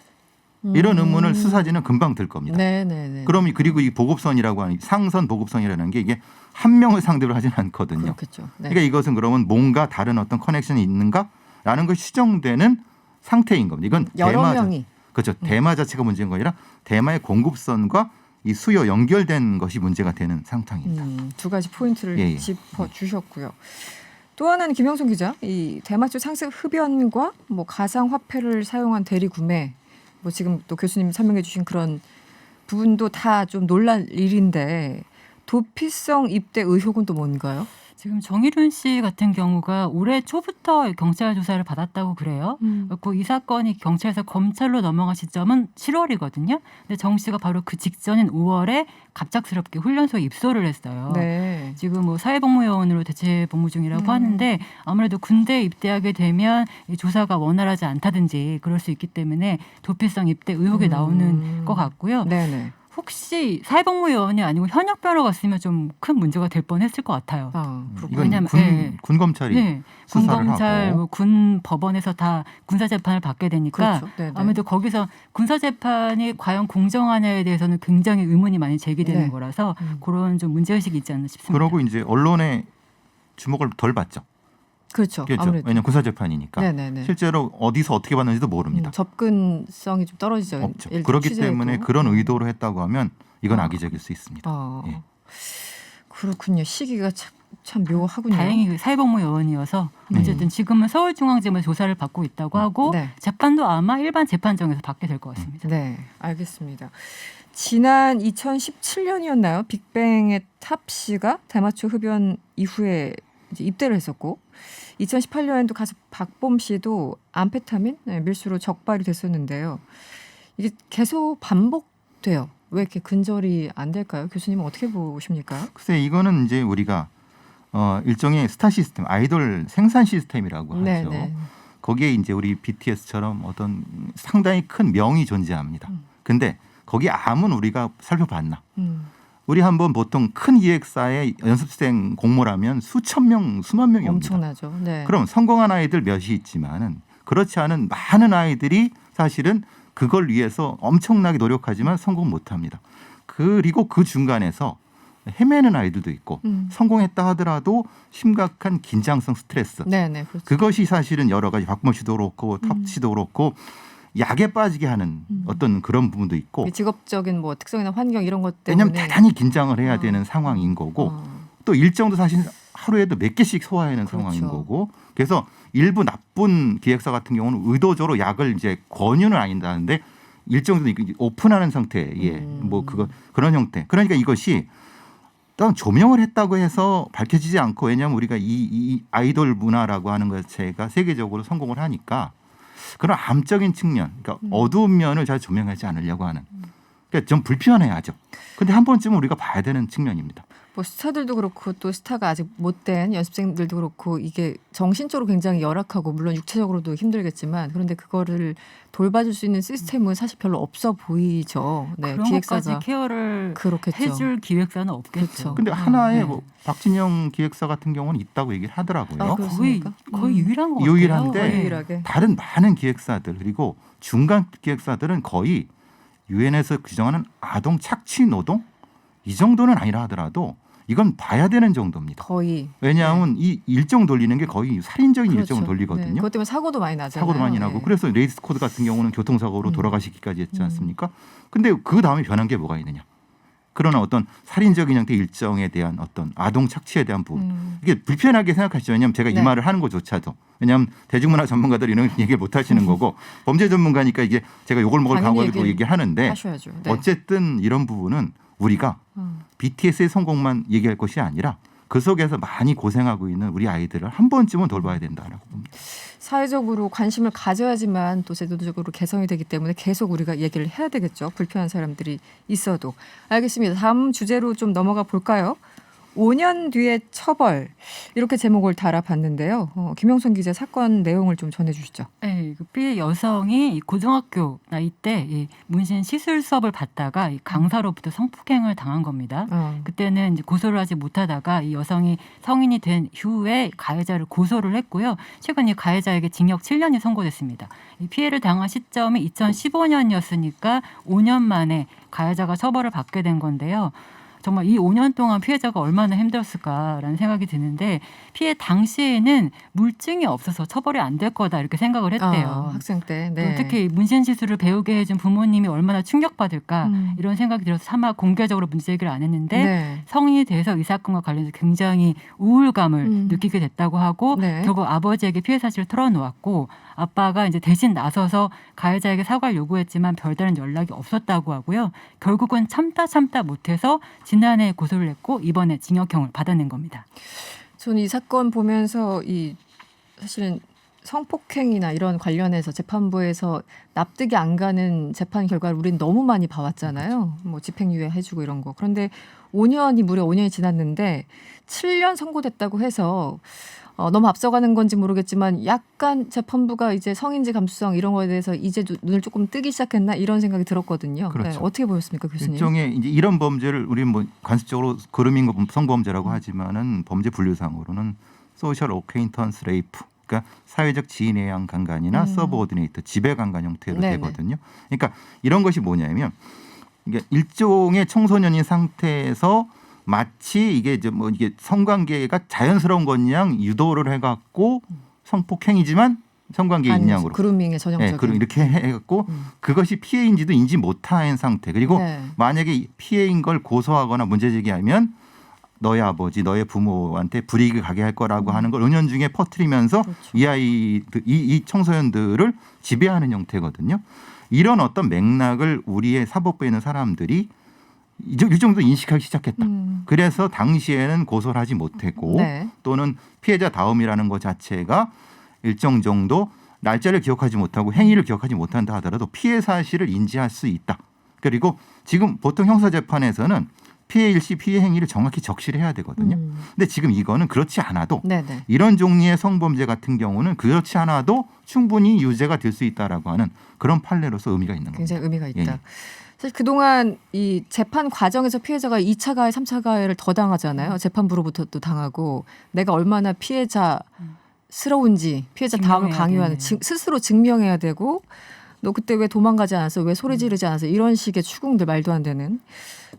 이런 의문을 수사지는 금방 들 겁니다. 네네네. 그럼 그리고 이 보급선이라고 하는 상선 보급선이라는 게 이게 한 명을 상대로 하지는 않거든요. 그렇겠죠. 네. 그러니까 이것은 그러면 뭔가 다른 어떤 커넥션이 있는가라는 것이 추정되는 상태인 겁니다. 이건 여러 대마 명이 그렇죠. 대마 자체가 문제인 거 아니라 대마의 공급선과 이 수요 연결된 것이 문제가 되는 상황입니다. 두 가지 포인트를 예. 짚어 주셨고요. 또 하나는 김영son 기자, 이 대마초 상습 흡연과 뭐 가상 화폐를 사용한 대리 구매, 뭐 지금 또 교수님 설명해주신 그런 부분도 다 좀 논란 일인데 도피성 입대 의혹은 또 뭔가요? 지금 정일훈 씨 같은 경우가 올해 초부터 경찰 조사를 받았다고 그래요. 그리고 이 사건이 경찰에서 검찰로 넘어간 시점은 7월이거든요. 근데 정 씨가 바로 그 직전인 5월에 갑작스럽게 훈련소에 입소를 했어요. 네. 지금 뭐 사회복무요원으로 대체 복무 중이라고 하는데 아무래도 군대에 입대하게 되면 이 조사가 원활하지 않다든지 그럴 수 있기 때문에 도피성 입대 의혹이 나오는 것 같고요. 네네. 혹시 사회복무요원이 아니고 현역 변호가 있으면 좀 큰 문제가 될 뻔했을 것 같아요. 이건 왜냐하면 군 검찰이 네, 수사를 군검찰, 하고 뭐 군 법원에서 다 군사 재판을 받게 되니까 그렇죠. 네네. 아무래도 거기서 군사 재판이 과연 공정하냐에 대해서는 굉장히 의문이 많이 제기되는 네. 거라서 그런 좀 문제의식이 있지 않나 싶습니다. 그러고 이제 언론의 주목을 덜 받죠. 그렇죠. 그렇죠. 아무래도. 왜냐하면 군사 재판이니까 네네네. 실제로 어디서 어떻게 받는지도 모릅니다. 접근성이 좀 떨어지죠. 없죠. 예를 들어 그렇기 취재해도. 때문에 그런 의도로 했다고 하면 이건 악의적일 수 있습니다. 예. 그렇군요. 시기가 참 묘하군요. 다행히 그 사회복무요원이어서 어쨌든 지금은 서울중앙지검에서 조사를 받고 있다고 하고 네. 재판도 아마 일반 재판정에서 받게 될 것 같습니다. 네, 알겠습니다. 지난 2017년이었나요? 빅뱅의 탑 씨가 대마초 흡연 이후에 이제 입대를 했었고 2018년에도 가수 박봄 씨도 암페타민 밀수로 적발이 됐었는데요. 이게 계속 반복돼요. 왜 이렇게 근절이 안 될까요? 교수님은 어떻게 보십니까? 글쎄 이거는 이제 우리가 일종의 스타 시스템, 아이돌 생산 시스템이라고 하죠. 네네. 거기에 이제 우리 BTS처럼 어떤 상당히 큰 명이 존재합니다. 근데 거기 암은 우리가 살펴봤나? 우리 한번 보통 큰 기획사의 연습생 공모라면 수천 명, 수만 명이 옵니다. 엄청나죠. 네. 그럼 성공한 아이들 몇이 있지만은 그렇지 않은 많은 아이들이 사실은 그걸 위해서 엄청나게 노력하지만 성공 못합니다. 그리고 그 중간에서 헤매는 아이들도 있고 성공했다 하더라도 심각한 긴장성 스트레스. 네네, 그렇죠. 그것이 사실은 여러 가지 박범 씨도 그렇고 탑 씨도 그렇고 약에 빠지게 하는 어떤 그런 부분도 있고. 직업적인 뭐 특성이나 환경 이런 것 때문에. 왜냐하면 대단히 긴장을 해야 되는 상황인 거고 또 일정도 사실 하루에도 몇 개씩 소화하는 그렇죠. 상황인 거고. 그래서 일부 나쁜 기획사 같은 경우는 의도적으로 약을 이제 권유는 아닌다는데 일정 정도 오픈하는 상태의 뭐 그런 형태. 그러니까 이것이 또 조명을 했다고 해서 밝혀지지 않고 왜냐하면 우리가 이 아이돌 문화라고 하는 것 자체가 세계적으로 성공을 하니까 그런 암적인 측면, 그러니까 어두운 면을 잘 조명하지 않으려고 하는. 그러니까 좀 불편해하죠. 근데 한 번쯤은 우리가 봐야 되는 측면입니다. 뭐 스타들도 그렇고 또 스타가 아직 못된 연습생들도 그렇고 이게 정신적으로 굉장히 열악하고 물론 육체적으로도 힘들겠지만 그런데 그거를 돌봐줄 수 있는 시스템은 사실 별로 없어 보이죠. 네, 그런 기획사가 것까지 케어를 그렇겠죠. 해줄 기획사는 없겠죠. 근데 하나의 네. 뭐 박진영 기획사 같은 경우는 있다고 얘기를 하더라고요. 거의 유일한 것 같아요. 유일한데 유일하게. 다른 많은 기획사들 그리고 중간 기획사들은 거의 유엔에서 규정하는 아동 착취 노동 이 정도는 아니라 하더라도 이건 봐야 되는 정도입니다. 거의. 왜냐하면 이 일정 돌리는 게 거의 살인적인 그렇죠. 일정을 돌리거든요. 네, 그것 때문에 사고도 많이 나잖아요. 사고도 많이 나고 네. 그래서 레이스 코드 같은 경우는 교통사고로 돌아가시기까지 했지 않습니까? 근데 그 다음에 변한 게 뭐가 있느냐? 그러나 어떤 살인적인 형태 일정에 대한 어떤 아동 착취에 대한 부분 이게 불편하게 생각하시죠. 왜냐하면 제가 네. 이 말을 하는 것조차도 왜냐하면 대중문화 전문가들이 이런 얘기를 못 하시는 거고 범죄 전문가니까 이게 제가 욕을 먹을 각오로 얘기하는데 하셔야죠. 네. 어쨌든 이런 부분은 우리가 BTS의 성공만 얘기할 것이 아니라 그 속에서 많이 고생하고 있는 우리 아이들을 한 번쯤은 돌봐야 된다라고 봅니다. 사회적으로 관심을 가져야지만 또 제도적으로 개선이 되기 때문에 계속 우리가 얘기를 해야 되겠죠. 불편한 사람들이 있어도. 알겠습니다. 다음 주제로 좀 넘어가 볼까요? 5년 뒤에 처벌 이렇게 제목을 달아봤는데요. 김영선 기자 사건 내용을 좀 전해주시죠. 네, 그 피해 여성이 고등학교 나이 때 이 문신 시술 수업을 받다가 이 강사로부터 성폭행을 당한 겁니다. 그때는 이제 고소를 하지 못하다가 이 여성이 성인이 된 후에 가해자를 고소를 했고요. 최근 이 가해자에게 징역 7년이 선고됐습니다. 이 피해를 당한 시점이 2015년이었으니까 5년 만에 가해자가 처벌을 받게 된 건데요. 정말 이 5년 동안 피해자가 얼마나 힘들었을까라는 생각이 드는데 피해 당시에는 물증이 없어서 처벌이 안 될 거다 이렇게 생각을 했대요. 학생 때. 네. 특히 문신 시술을 배우게 해준 부모님이 얼마나 충격받을까 이런 생각이 들어서 차마 공개적으로 문제 제기를 안 했는데 네. 성인이 돼서 이 사건과 관련해서 굉장히 우울감을 느끼게 됐다고 하고 네. 결국 아버지에게 피해 사실을 털어놓았고 아빠가 이제 대신 나서서 가해자에게 사과를 요구했지만 별다른 연락이 없었다고 하고요. 결국은 참다 못해서 지난해 고소를 했고 이번에 징역형을 받아낸 겁니다. 저는 이 사건 보면서 사실은 성폭행이나 이런 관련해서 재판부에서 납득이 안 가는 재판 결과를 우리는 너무 많이 봐왔잖아요. 뭐 집행유예 해주고 이런 거. 그런데 무려 5년이 지났는데 7년 선고됐다고 해서 너무 앞서가는 건지 모르겠지만 약간 재판부가 이제 성인지 감수성 이런 거에 대해서 이제 눈을 조금 뜨기 시작했나 이런 생각이 들었거든요. 그렇죠. 네, 어떻게 보였습니까, 교수님? 일종의 이제 이런 범죄를 우리는 뭐 관습적으로 그루밍 성범죄라고 하지만은 범죄 분류상으로는 소셜 어퀘인턴스 레이프, 그러니까 사회적 지인애양 강간이나 서브오디네이터 지배 강간 형태로 네네. 되거든요. 그러니까 이런 것이 뭐냐면 이게 일종의 청소년인 상태에서 마치 이게 성관계가 자연스러운 것 양 유도를 해갖고 성폭행이지만 성관계인 양으로 그루밍의 전형적인. 네, 이렇게 해갖고 그것이 피해인지도 인지 못한 상태. 그리고 네. 만약에 피해인 걸 고소하거나 문제제기하면 너의 아버지, 너의 부모한테 불이익을 가게 할 거라고 하는 걸 은연중에 퍼뜨리면서 그렇죠. 이 청소년들을 지배하는 형태거든요. 이런 어떤 맥락을 우리의 사법부에 있는 사람들이 일정도 인식하기 시작했다. 그래서 당시에는 고소를 하지 못했고 네. 또는 피해자 다음이라는 것 자체가 일정 정도 날짜를 기억하지 못하고 행위를 기억하지 못한다 하더라도 피해 사실을 인지할 수 있다. 그리고 지금 보통 형사재판에서는 피해 일시 피해 행위를 정확히 적시를 해야 되거든요. 근데 지금 이거는 그렇지 않아도 네네. 이런 종류의 성범죄 같은 경우는 그렇지 않아도 충분히 유죄가 될 수 있다라고 하는 그런 판례로서 의미가 있는 겁니다. 굉장히 의미가 있다. 예. 사실 그동안 이 재판 과정에서 피해자가 2차 가해, 3차 가해를 더 당하잖아요. 재판부로부터 또 당하고 내가 얼마나 피해자스러운지 피해자 다음을 강요하는 스스로 증명해야 되고 너 그때 왜 도망가지 않았어? 왜 소리 지르지 않았어? 이런 식의 추궁들 말도 안 되는.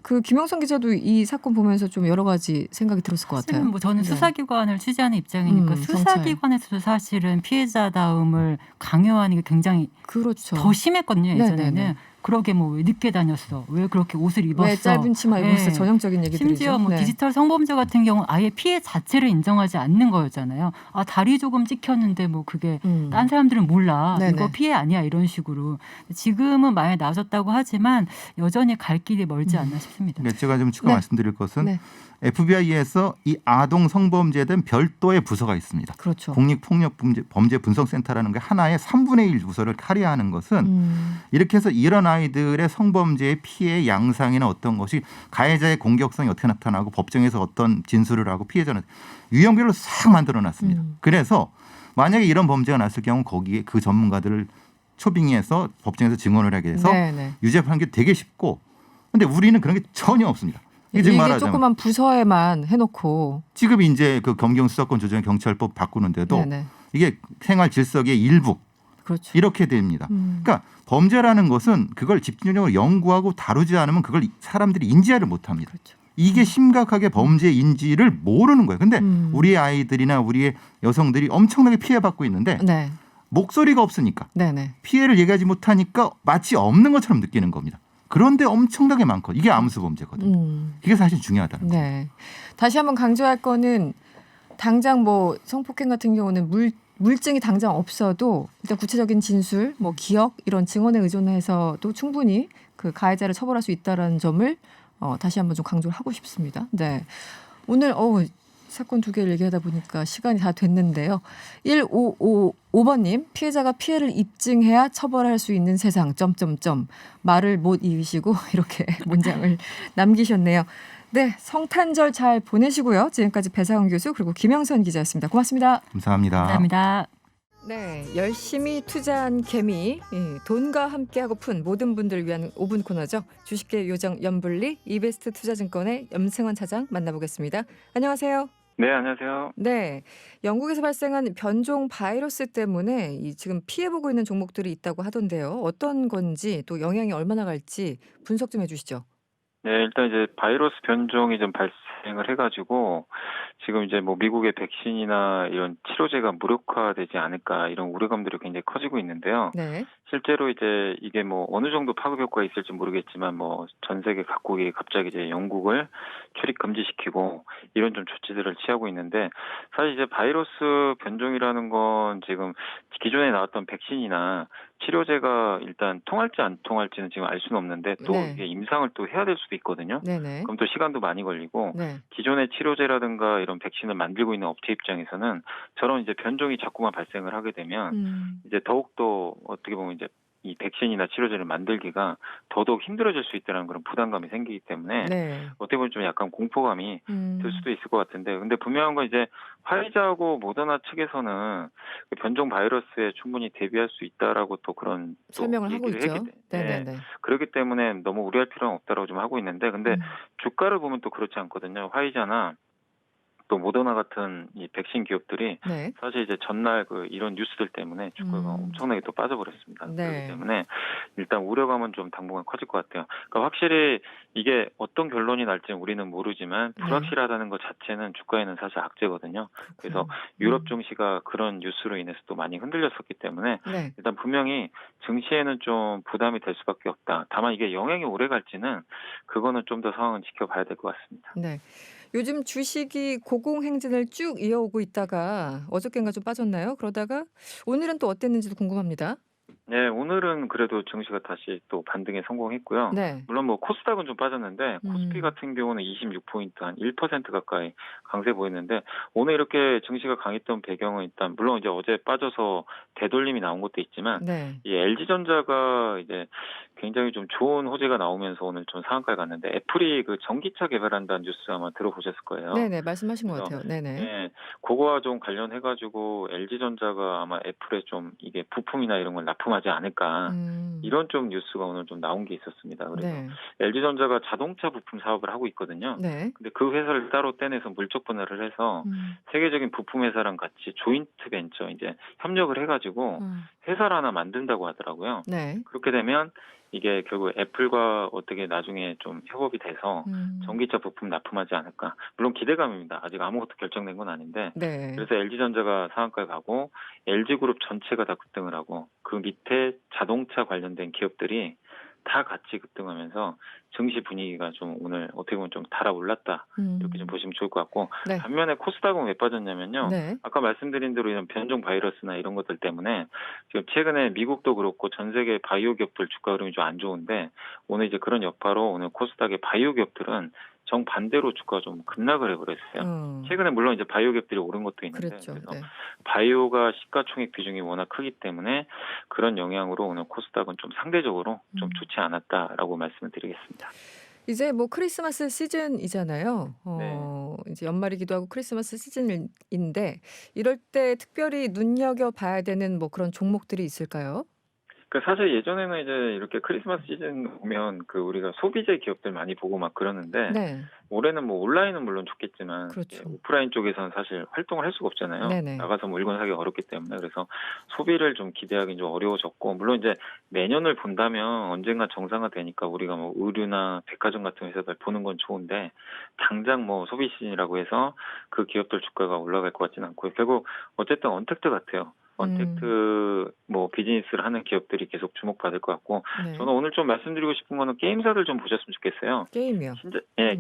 그 김영선 기자도 이 사건 보면서 좀 여러 가지 생각이 들었을 것 같아요. 뭐 저는 수사기관을 취재하는 입장이니까 수사기관에서도 사실은 피해자다움을 강요하는 게 굉장히 그렇죠. 더 심했거든요. 예전에는. 네네네. 그러게 뭐 왜 늦게 다녔어? 왜 그렇게 옷을 입었어? 왜 짧은 치마 입었어? 전형적인 얘기들이죠. 심지어 뭐 디지털 성범죄 같은 경우는 아예 피해 자체를 인정하지 않는 거였잖아요. 아 다리 조금 찍혔는데 뭐 그게 딴 사람들은 몰라. 네네. 이거 피해 아니야 이런 식으로. 지금은 많이 나아졌다고 하지만 여전히 갈 길이 멀지 않나 싶습니다. 제가 좀 추가 말씀드릴 것은 FBI에서 이 아동 성범죄에 대한 별도의 부서가 있습니다. 그렇죠. 국립폭력범죄 분석센터라는 게 하나의 3분의 1 부서를 카리하는 것은 이렇게 해서 이런 아이들의 성범죄의 피해 양상이나 어떤 것이 가해자의 공격성이 어떻게 나타나고 법정에서 어떤 진술을 하고 피해자는 유형별로 싹 만들어놨습니다. 그래서 만약에 이런 범죄가 났을 경우 거기에 그 전문가들을 초빙해서 법정에서 증언을 하게 돼서 유죄 판결이 되게 쉽고 근데 우리는 그런 게 전혀 없습니다. 이게 조그만 부서에만 해놓고 지금 이제 그 검경 수사권 조정 경찰법 바꾸는데도 이게 생활 질서의 일부 그렇죠. 이렇게 됩니다. 그러니까 범죄라는 것은 그걸 집중적으로 연구하고 다루지 않으면 그걸 사람들이 인지하를 못합니다. 그렇죠. 이게 심각하게 범죄 인지를 모르는 거예요. 근데 우리의 아이들이나 우리의 여성들이 엄청나게 피해받고 있는데 목소리가 없으니까 피해를 얘기하지 못하니까 마치 없는 것처럼 느끼는 겁니다. 그런데 엄청나게 많거든요. 이게 암수 범죄거든요. 이게 사실 중요하다는 거예요. 다시 한번 강조할 거는 당장 뭐 성폭행 같은 경우는 물증이 당장 없어도 일단 구체적인 진술, 뭐 기억 이런 증언에 의존해서도 충분히 그 가해자를 처벌할 수 있다는 점을 다시 한번 좀 강조를 하고 싶습니다. 네. 오늘 사건 두 개를 얘기하다 보니까 시간이 다 됐는데요. 1555번님, 피해자가 피해를 입증해야 처벌할 수 있는 세상. 말을 못 이으시고 이렇게 문장을 남기셨네요. 네, 성탄절 잘 보내시고요. 지금까지 배상훈 교수 그리고 김영선 기자였습니다. 고맙습니다. 감사합니다. 감사합니다. 네, 열심히 투자한 개미, 돈과 함께하고픈 모든 분들을 위한 5분 코너죠. 주식계 요정 염블리 이베스트 투자증권의 염승환 차장 만나보겠습니다. 안녕하세요. 네, 안녕하세요. 네, 영국에서 발생한 변종 바이러스 때문에 지금 피해보고 있는 종목들이 있다고 하던데요. 어떤 건지 또 영향이 얼마나 갈지 분석 좀 해주시죠. 네, 일단 이제 바이러스 변종이 좀 발생을 해가지고 지금 이제 뭐 미국의 백신이나 이런 치료제가 무력화되지 않을까 이런 우려감들이 굉장히 커지고 있는데요. 네. 실제로 이제 이게 뭐 어느 정도 파급 효과가 있을지 모르겠지만 뭐 전 세계 각국이 갑자기 이제 영국을 출입 금지시키고 이런 좀 조치들을 취하고 있는데 사실 이제 바이러스 변종이라는 건 지금 기존에 나왔던 백신이나 치료제가 일단 통할지 안 통할지는 지금 알 수는 없는데 또 네. 이게 임상을 또 해야 될 수도 있거든요. 네네. 그럼 또 시간도 많이 걸리고 네. 기존의 치료제라든가 이런 백신을 만들고 있는 업체 입장에서는 저런 이제 변종이 자꾸만 발생을 하게 되면 이제 더욱더 어떻게 보면 이제 이 백신이나 치료제를 만들기가 더더욱 힘들어질 수 있다는 그런 부담감이 생기기 때문에 네. 어떻게 보면 좀 약간 공포감이 들 수도 있을 것 같은데 근데 분명한 건 이제 화이자하고 모더나 측에서는 그 변종 바이러스에 충분히 대비할 수 있다라고 또 그런 또 설명을 하고 얘기를 있죠. 했기 네네네. 때문에 그렇기 때문에 너무 우려할 필요는 없다라고 좀 하고 있는데 근데 주가를 보면 또 그렇지 않거든요. 화이자나 또 모더나 같은 이 백신 기업들이 네. 사실 이제 전날 그 이런 뉴스들 때문에 주가가 엄청나게 또 빠져버렸습니다. 네. 그렇기 때문에 일단 우려감은 좀 당분간 커질 것 같아요. 그러니까 확실히 이게 어떤 결론이 날지는 우리는 모르지만 불확실하다는 것 자체는 주가에는 사실 악재거든요. 그래서 유럽 증시가 그런 뉴스로 인해서 또 많이 흔들렸었기 때문에 네. 일단 분명히 증시에는 좀 부담이 될 수밖에 없다. 다만 이게 영향이 오래 갈지는 그거는 좀 더 상황은 지켜봐야 될 것 같습니다. 네. 요즘 주식이 고공행진을 쭉 이어오고 있다가 어저께인가 좀 빠졌나요? 그러다가 오늘은 또 어땠는지도 궁금합니다. 네, 오늘은 그래도 증시가 다시 또 반등에 성공했고요. 네. 물론 뭐 코스닥은 좀 빠졌는데 코스피 같은 경우는 26포인트 한 1% 가까이 강세 보였는데 오늘 이렇게 증시가 강했던 배경은 일단 물론 이제 어제 빠져서 되돌림이 나온 것도 있지만 네. 이 LG전자가 이제 굉장히 좀 좋은 호재가 나오면서 오늘 좀 상한가를 갔는데 애플이 그 전기차 개발한다는 뉴스 아마 들어보셨을 거예요. 네네. 말씀하신 것 같아요. 네네. 네, 그거와 좀 관련해가지고 LG전자가 아마 애플에 좀 이게 부품이나 이런 걸 납품하지 않을까 이런 좀 뉴스가 오늘 좀 나온 게 있었습니다. 그래서 네. LG전자가 자동차 부품 사업을 하고 있거든요. 네. 근데 그 회사를 따로 떼내서 물적 분할을 해서 세계적인 부품 회사랑 같이 조인트 벤처 이제 협력을 해가지고 회사를 하나 만든다고 하더라고요. 네. 그렇게 되면 이게 결국 애플과 어떻게 나중에 좀 협업이 돼서 전기차 부품 납품하지 않을까. 물론 기대감입니다. 아직 아무것도 결정된 건 아닌데. 네. 그래서 LG전자가 상한가에 가고 LG그룹 전체가 다 급등을 하고 그 밑에 자동차 관련된 기업들이 다 같이 급등하면서 증시 분위기가 좀 오늘 어떻게 보면 좀 달아올랐다 이렇게 좀 보시면 좋을 것 같고 네. 반면에 코스닥은 왜 빠졌냐면요. 네. 아까 말씀드린 대로 이런 변종 바이러스나 이런 것들 때문에 지금 최근에 미국도 그렇고 전 세계 바이오 기업들 주가 흐름이 좀 안 좋은데 오늘 이제 그런 여파로 오늘 코스닥의 바이오 기업들은 정반대로 주가가 좀 급락을 해버렸어요. 최근에 물론 이제 바이오 기업들이 오른 것도 있는데 그렇죠. 그래서 네. 바이오가 시가총액 비중이 워낙 크기 때문에 그런 영향으로 오늘 코스닥은 좀 상대적으로 좀 좋지 않았다라고 말씀을 드리겠습니다. 이제 뭐 크리스마스 시즌이잖아요. 네. 이제 연말이기도 하고 크리스마스 시즌인데 이럴 때 특별히 눈여겨봐야 되는 뭐 그런 종목들이 있을까요? 그 사실 예전에는 이제 이렇게 크리스마스 시즌 오면 그 우리가 소비재 기업들 많이 보고 막 그러는데 네. 올해는 뭐 온라인은 물론 좋겠지만 그렇죠. 오프라인 쪽에서는 사실 활동을 할 수가 없잖아요. 네네. 나가서 물건 사기 어렵기 때문에 그래서 소비를 좀 기대하기는 좀 어려워졌고 물론 이제 내년을 본다면 언젠가 정상화 되니까 우리가 뭐 의류나 백화점 같은 회사들 보는 건 좋은데 당장 뭐 소비 시즌이라고 해서 그 기업들 주가가 올라갈 것 같지는 않고요. 결국 어쨌든 언택트 같아요. 언택트 뭐 비즈니스를 하는 기업들이 계속 주목받을 것 같고 네. 저는 오늘 좀 말씀드리고 싶은 거는 게임사들 좀 보셨으면 좋겠어요. 게임이요.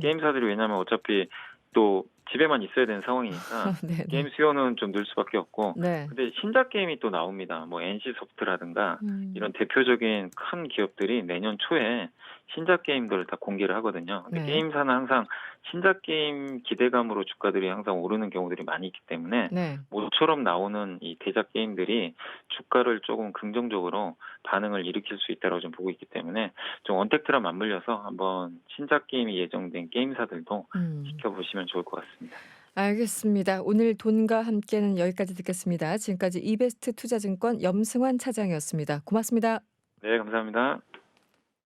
게임사들이 왜냐하면 어차피 또 집에만 있어야 되는 상황이니까 게임 수요는 좀 늘 수밖에 없고 근데 신작 게임이 또 나옵니다. 뭐 NC소프트라든가 이런 대표적인 큰 기업들이 내년 초에 신작 게임들을 다 공개를 하거든요. 근데 게임사는 항상 신작 게임 기대감으로 주가들이 항상 오르는 경우들이 많이 있기 때문에 모처럼 나오는 이 대작 게임들이 주가를 조금 긍정적으로 반응을 일으킬 수 있다고 좀 보고 있기 때문에 좀 언택트랑 맞물려서 한번 신작 게임이 예정된 게임사들도 지켜보시면 좋을 것 같습니다. 알겠습니다. 오늘 돈과 함께는 여기까지 듣겠습니다. 지금까지 이베스트 투자증권 염승환 차장이었습니다. 고맙습니다. 네, 감사합니다.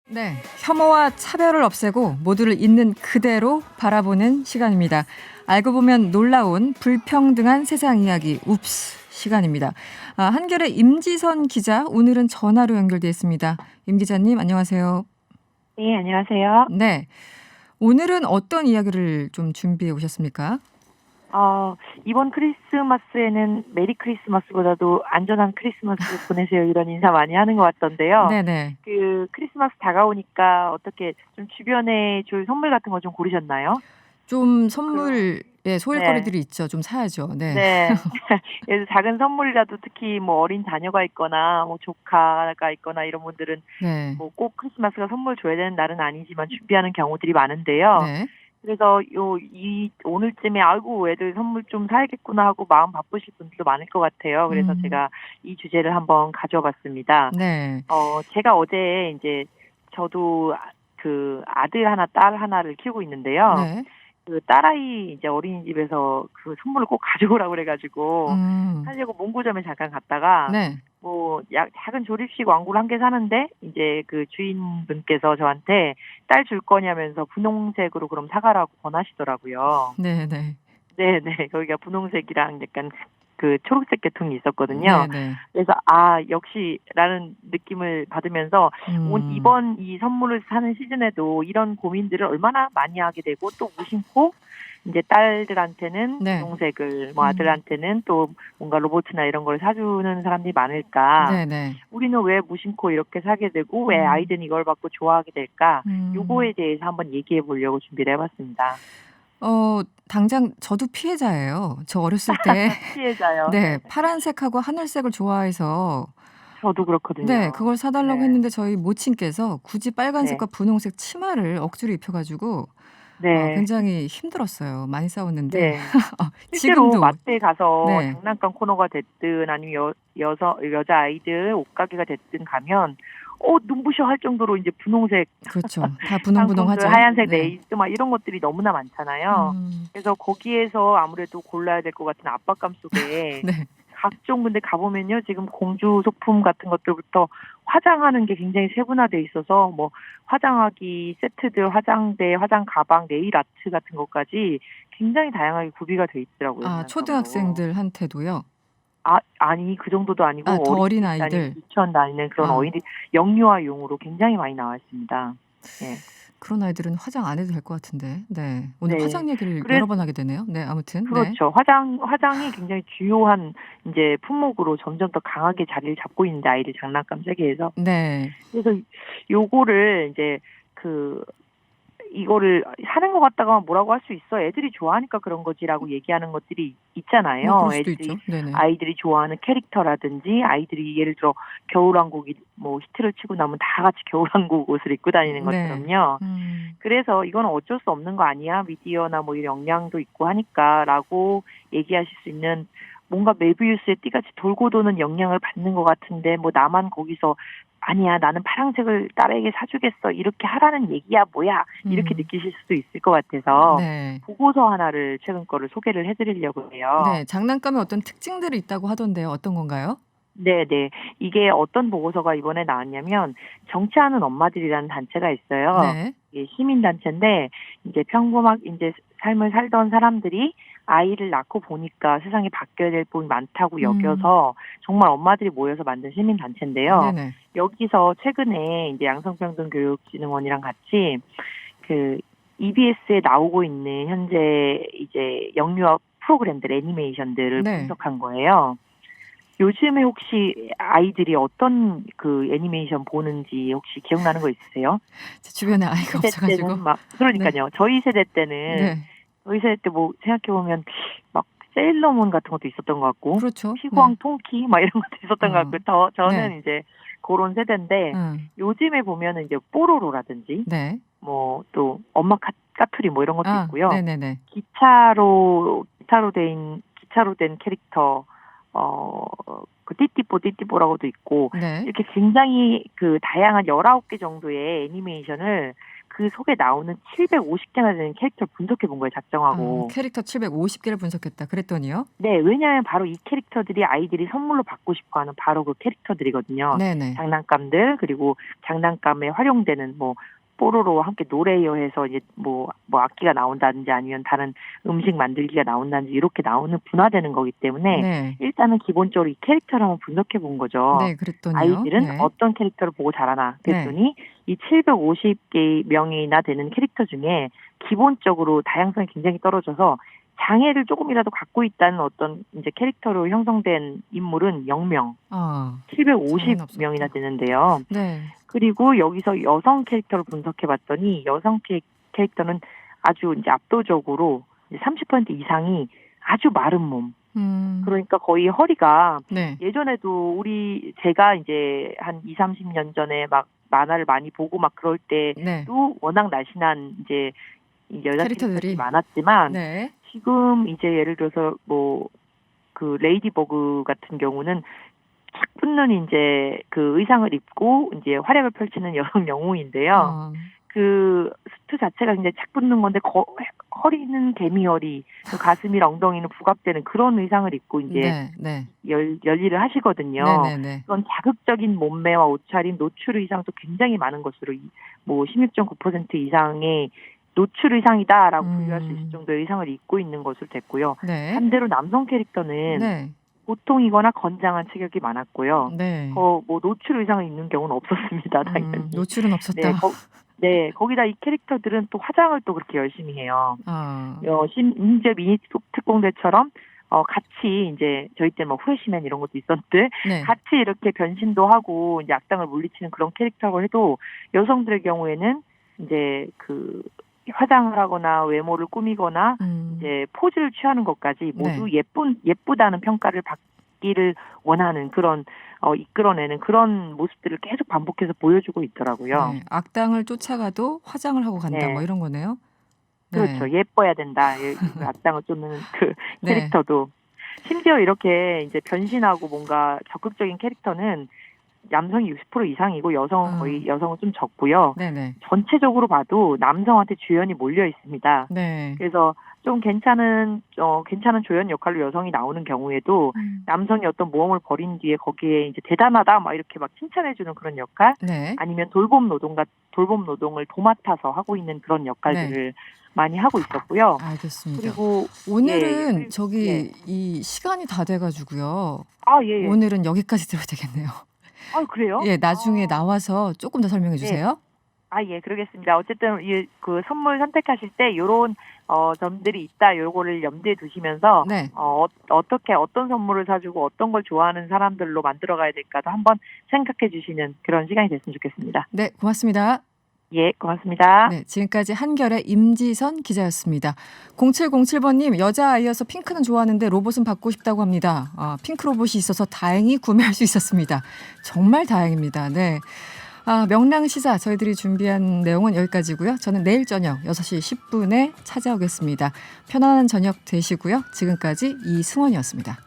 네, 혐오와 차별을 없애고 모두를 있는 그대로 바라보는 시간입니다. 알고 보면 놀라운 불평등한 세상 이야기 웁스 시간입니다. 한겨레 임지선 기자 오늘은 전화로 연결돼 있습니다. 임 기자님 안녕하세요. 네, 안녕하세요. 네, 오늘은 어떤 이야기를 좀 준비해 오셨습니까? 이번 크리스마스에는 메리 크리스마스보다도 안전한 크리스마스를 보내세요 이런 인사 많이 하는 것 같던데요. 네네. 그 크리스마스 다가오니까 어떻게 좀 주변에 줄 선물 같은 거 좀 고르셨나요? 좀 선물 소일거리들이 있죠. 좀 사야죠. 네. 네. 그래서 작은 선물이라도 특히 뭐 어린 자녀가 있거나 뭐 조카가 있거나 이런 분들은 뭐 꼭 크리스마스가 선물 줘야 되는 날은 아니지만 준비하는 경우들이 많은데요. 그래서 오늘쯤에 아이고 애들 선물 좀 사야겠구나 하고 마음 바쁘실 분들도 많을 것 같아요. 그래서 제가 이 주제를 한번 가져봤습니다. 네. 제가 어제 이제 저도 그 아들 하나 딸 하나를 키우고 있는데요. 그 딸아이 이제 어린이집에서 그 선물을 꼭 가져오라고 그래가지고 하려고 문구점에 잠깐 갔다가 뭐 작은 조립식 왕구를 한 개 사는데 이제 그 주인분께서 저한테 딸 줄 거냐면서 분홍색으로 그럼 사가라고 권하시더라고요. 네네. 네네. 거기가 분홍색이랑 약간 그 초록색 계통이 있었거든요. 그래서 역시라는 느낌을 받으면서 이번 이 선물을 사는 시즌에도 이런 고민들을 얼마나 많이 하게 되고 또 무심코 이제 딸들한테는 분홍색을 뭐 아들한테는 또 뭔가 로봇이나 이런 걸 사주는 사람들이 많을까. 우리는 왜 무심코 이렇게 사게 되고 왜 아이들은 이걸 받고 좋아하게 될까. 요거에 대해서 한번 얘기해 보려고 준비를 해봤습니다. 당장 저도 피해자예요. 저 어렸을 때 피해자요. 네, 파란색하고 하늘색을 좋아해서 저도 그렇거든요. 네, 그걸 사달라고 했는데 저희 모친께서 굳이 빨간색과 분홍색 치마를 억지로 입혀가지고 굉장히 힘들었어요. 많이 싸웠는데 실제로 지금도 마트에 가서 장난감 코너가 됐든 아니면 여자 아이들 옷가게가 됐든 가면 눈부셔 할 정도로 이제 분홍색 그렇죠. 다 분홍분홍하죠. 하얀색 레이스 막 이런 것들이 너무나 많잖아요. 그래서 거기에서 아무래도 골라야 될 것 같은 압박감 속에 각종 근데 가보면요 지금 공주 소품 같은 것들부터 화장하는 게 굉장히 세분화돼 있어서 뭐 화장하기 세트들, 화장대, 화장 가방, 네일 아트 같은 것까지 굉장히 다양하게 구비가 돼 있더라고요. 초등학생들한테도요? 아니 그 정도도 아니고 더 어린 아이들 유치원 다니는 그런 어린이 영유아용으로 굉장히 많이 나와 있습니다. 네. 그런 아이들은 화장 안 해도 될 것 같은데. 네. 오늘 화장 얘기를 여러 번 하게 되네요. 네, 아무튼. 그렇죠. 화장이 굉장히 주요한 이제 품목으로 점점 더 강하게 자리를 잡고 있는데 아이들 장난감 세계에서. 그래서 요거를 이제 이거를 사는 것 같다가 뭐라고 할 수 있어. 애들이 좋아하니까 그런 거지라고 얘기하는 것들이 있잖아요. 아이들이 좋아하는 캐릭터라든지 아이들이 예를 들어 겨울왕국이 뭐 히트를 치고 나면 다 같이 겨울왕국 옷을 입고 다니는 것처럼요. 그래서 이건 어쩔 수 없는 거 아니야. 미디어나 뭐 이런 영향도 있고 하니까라고 얘기하실 수 있는 뭔가 메비우스의 띠같이 돌고 도는 영향을 받는 것 같은데 뭐 나만 거기서 아니야 나는 파란색을 딸에게 사주겠어 이렇게 하라는 얘기야 뭐야 이렇게 느끼실 수도 있을 것 같아서 보고서 하나를 최근 거를 소개를 해드리려고 해요. 네, 장난감에 어떤 특징들이 있다고 하던데요. 어떤 건가요? 네네. 이게 어떤 보고서가 이번에 나왔냐면 정치하는 엄마들이라는 단체가 있어요. 이게 시민단체인데 이제 평범하게 이제 삶을 살던 사람들이 아이를 낳고 보니까 세상에 바뀌어야 될 부분이 많다고 여겨서 정말 엄마들이 모여서 만든 시민단체인데요. 여기서 최근에 이제 양성평등교육진흥원이랑 같이 그 EBS에 나오고 있는 현재 이제 영유아 프로그램들, 애니메이션들을 분석한 거예요. 요즘에 혹시 아이들이 어떤 그 애니메이션 보는지 혹시 기억나는 거 있으세요? 제 주변에 아이가 없어가지고. 그러니까요. 저희 세대 때는 의사일 때 뭐 생각해보면 막 세일러문 같은 것도 있었던 것 같고. 그렇죠. 피광 통키 막 이런 것도 있었던 것 같고. 저는 네. 이제 그런 세대인데 요즘에 보면은 이제 뽀로로라든지 네. 뭐 또 엄마 까투리 뭐 이런 것도 있고요. 네네네. 기차로 된 캐릭터 그 띠띠뽀라고도 있고 네. 이렇게 굉장히 그 다양한 19개 정도의 애니메이션을 그 속에 나오는 750개나 되는 캐릭터를 분석해 본 거예요, 작정하고. 캐릭터 750개를 분석했다. 그랬더니요? 네, 왜냐하면 바로 이 캐릭터들이 아이들이 선물로 받고 싶어하는 바로 그 캐릭터들이거든요. 네네. 장난감들 그리고 장난감에 활용되는 뭐 뽀로로와 함께 노래요 해서 이제 뭐 악기가 나온다든지 아니면 다른 음식 만들기가 나온다든지 이렇게 나오는 분화되는 거기 때문에 네. 일단은 기본적으로 이 캐릭터를 한번 분석해 본 거죠. 네, 그랬더니요. 아이들은 네. 어떤 캐릭터를 보고 자라나 그랬더니 이 750개 명이나 되는 캐릭터 중에 기본적으로 다양성이 굉장히 떨어져서 장애를 조금이라도 갖고 있다는 어떤 이제 캐릭터로 형성된 인물은 0명, 750명이나 되는데요. 네. 그리고 여기서 여성 캐릭터를 분석해봤더니 여성 캐릭터는 아주 이제 압도적으로 30% 이상이 아주 마른 몸. 그러니까 거의 허리가 예전에도 제가 이제 한 20, 30년 전에 막 만화를 많이 보고 막 그럴 때도 워낙 날씬한 이제 여자 캐릭터들이 많았지만 지금 이제 예를 들어서 뭐 그 레이디버그 같은 경우는 착 붙는 이제 그 의상을 입고 이제 활약을 펼치는 여성 영웅인데요. 그 수트 자체가 굉장히 착 붙는 건데 허리는 개미허리, 그 가슴이랑 엉덩이는 부각되는 그런 의상을 입고 이제 열일을 하시거든요. 그런 자극적인 몸매와 옷차림, 노출 의상도 굉장히 많은 것으로 뭐 16.9% 이상의 노출 의상이다라고 분류할 수 있을 정도의 의상을 입고 있는 것으로 됐고요. 반대로 남성 캐릭터는 보통이거나 건장한 체격이 많았고요. 뭐 노출 의상을 입는 경우는 없었습니다. 당연히. 노출은 없었다. 거기다 이 캐릭터들은 또 화장을 또 그렇게 열심히 해요. 심지어 미니 특공대처럼 같이 이제 저희 때 뭐 후레쉬맨 이런 것도 있었는데 같이 이렇게 변신도 하고 이제 악당을 물리치는 그런 캐릭터라고 해도 여성들의 경우에는 이제 그 화장을 하거나 외모를 꾸미거나 이제 포즈를 취하는 것까지 모두 예쁘다는 평가를 받기를 원하는 그런 이끌어내는 그런 모습들을 계속 반복해서 보여주고 있더라고요. 악당을 쫓아가도 화장을 하고 간다 뭐 이런 거네요. 그렇죠. 예뻐야 된다. 악당을 쫓는 그 캐릭터도 심지어 이렇게 이제 변신하고 뭔가 적극적인 캐릭터는 남성이 60% 이상이고 거의 여성은 좀 적고요. 전체적으로 봐도 남성한테 주연이 몰려 있습니다. 그래서 좀 괜찮은 조연 역할로 여성이 나오는 경우에도 남성이 어떤 모험을 벌인 뒤에 거기에 이제 대단하다 막 이렇게 막 칭찬해주는 그런 역할, 아니면 돌봄 노동을 도맡아서 하고 있는 그런 역할들을 많이 하고 있었고요. 알겠습니다. 그리고 오늘은 이 시간이 다 돼가지고요. 오늘은 여기까지 들어야 되겠네요. 그래요? 나중에 나와서 조금 더 설명해 주세요. 그러겠습니다. 어쨌든 그 선물 선택하실 때 이런 점들이 있다. 요거를 염두에 두시면서 어떤 선물을 사주고 어떤 걸 좋아하는 사람들로 만들어 가야 될까도 한번 생각해 주시는 그런 시간이 됐으면 좋겠습니다. 네, 고맙습니다. 예, 고맙습니다. 네, 지금까지 한결의 임지선 기자였습니다. 0707번님, 여자아이여서 핑크는 좋아하는데 로봇은 받고 싶다고 합니다. 핑크 로봇이 있어서 다행히 구매할 수 있었습니다. 정말 다행입니다. 네. 명랑시사 저희들이 준비한 내용은 여기까지고요. 저는 내일 저녁 6시 10분에 찾아오겠습니다. 편안한 저녁 되시고요. 지금까지 이승원이었습니다.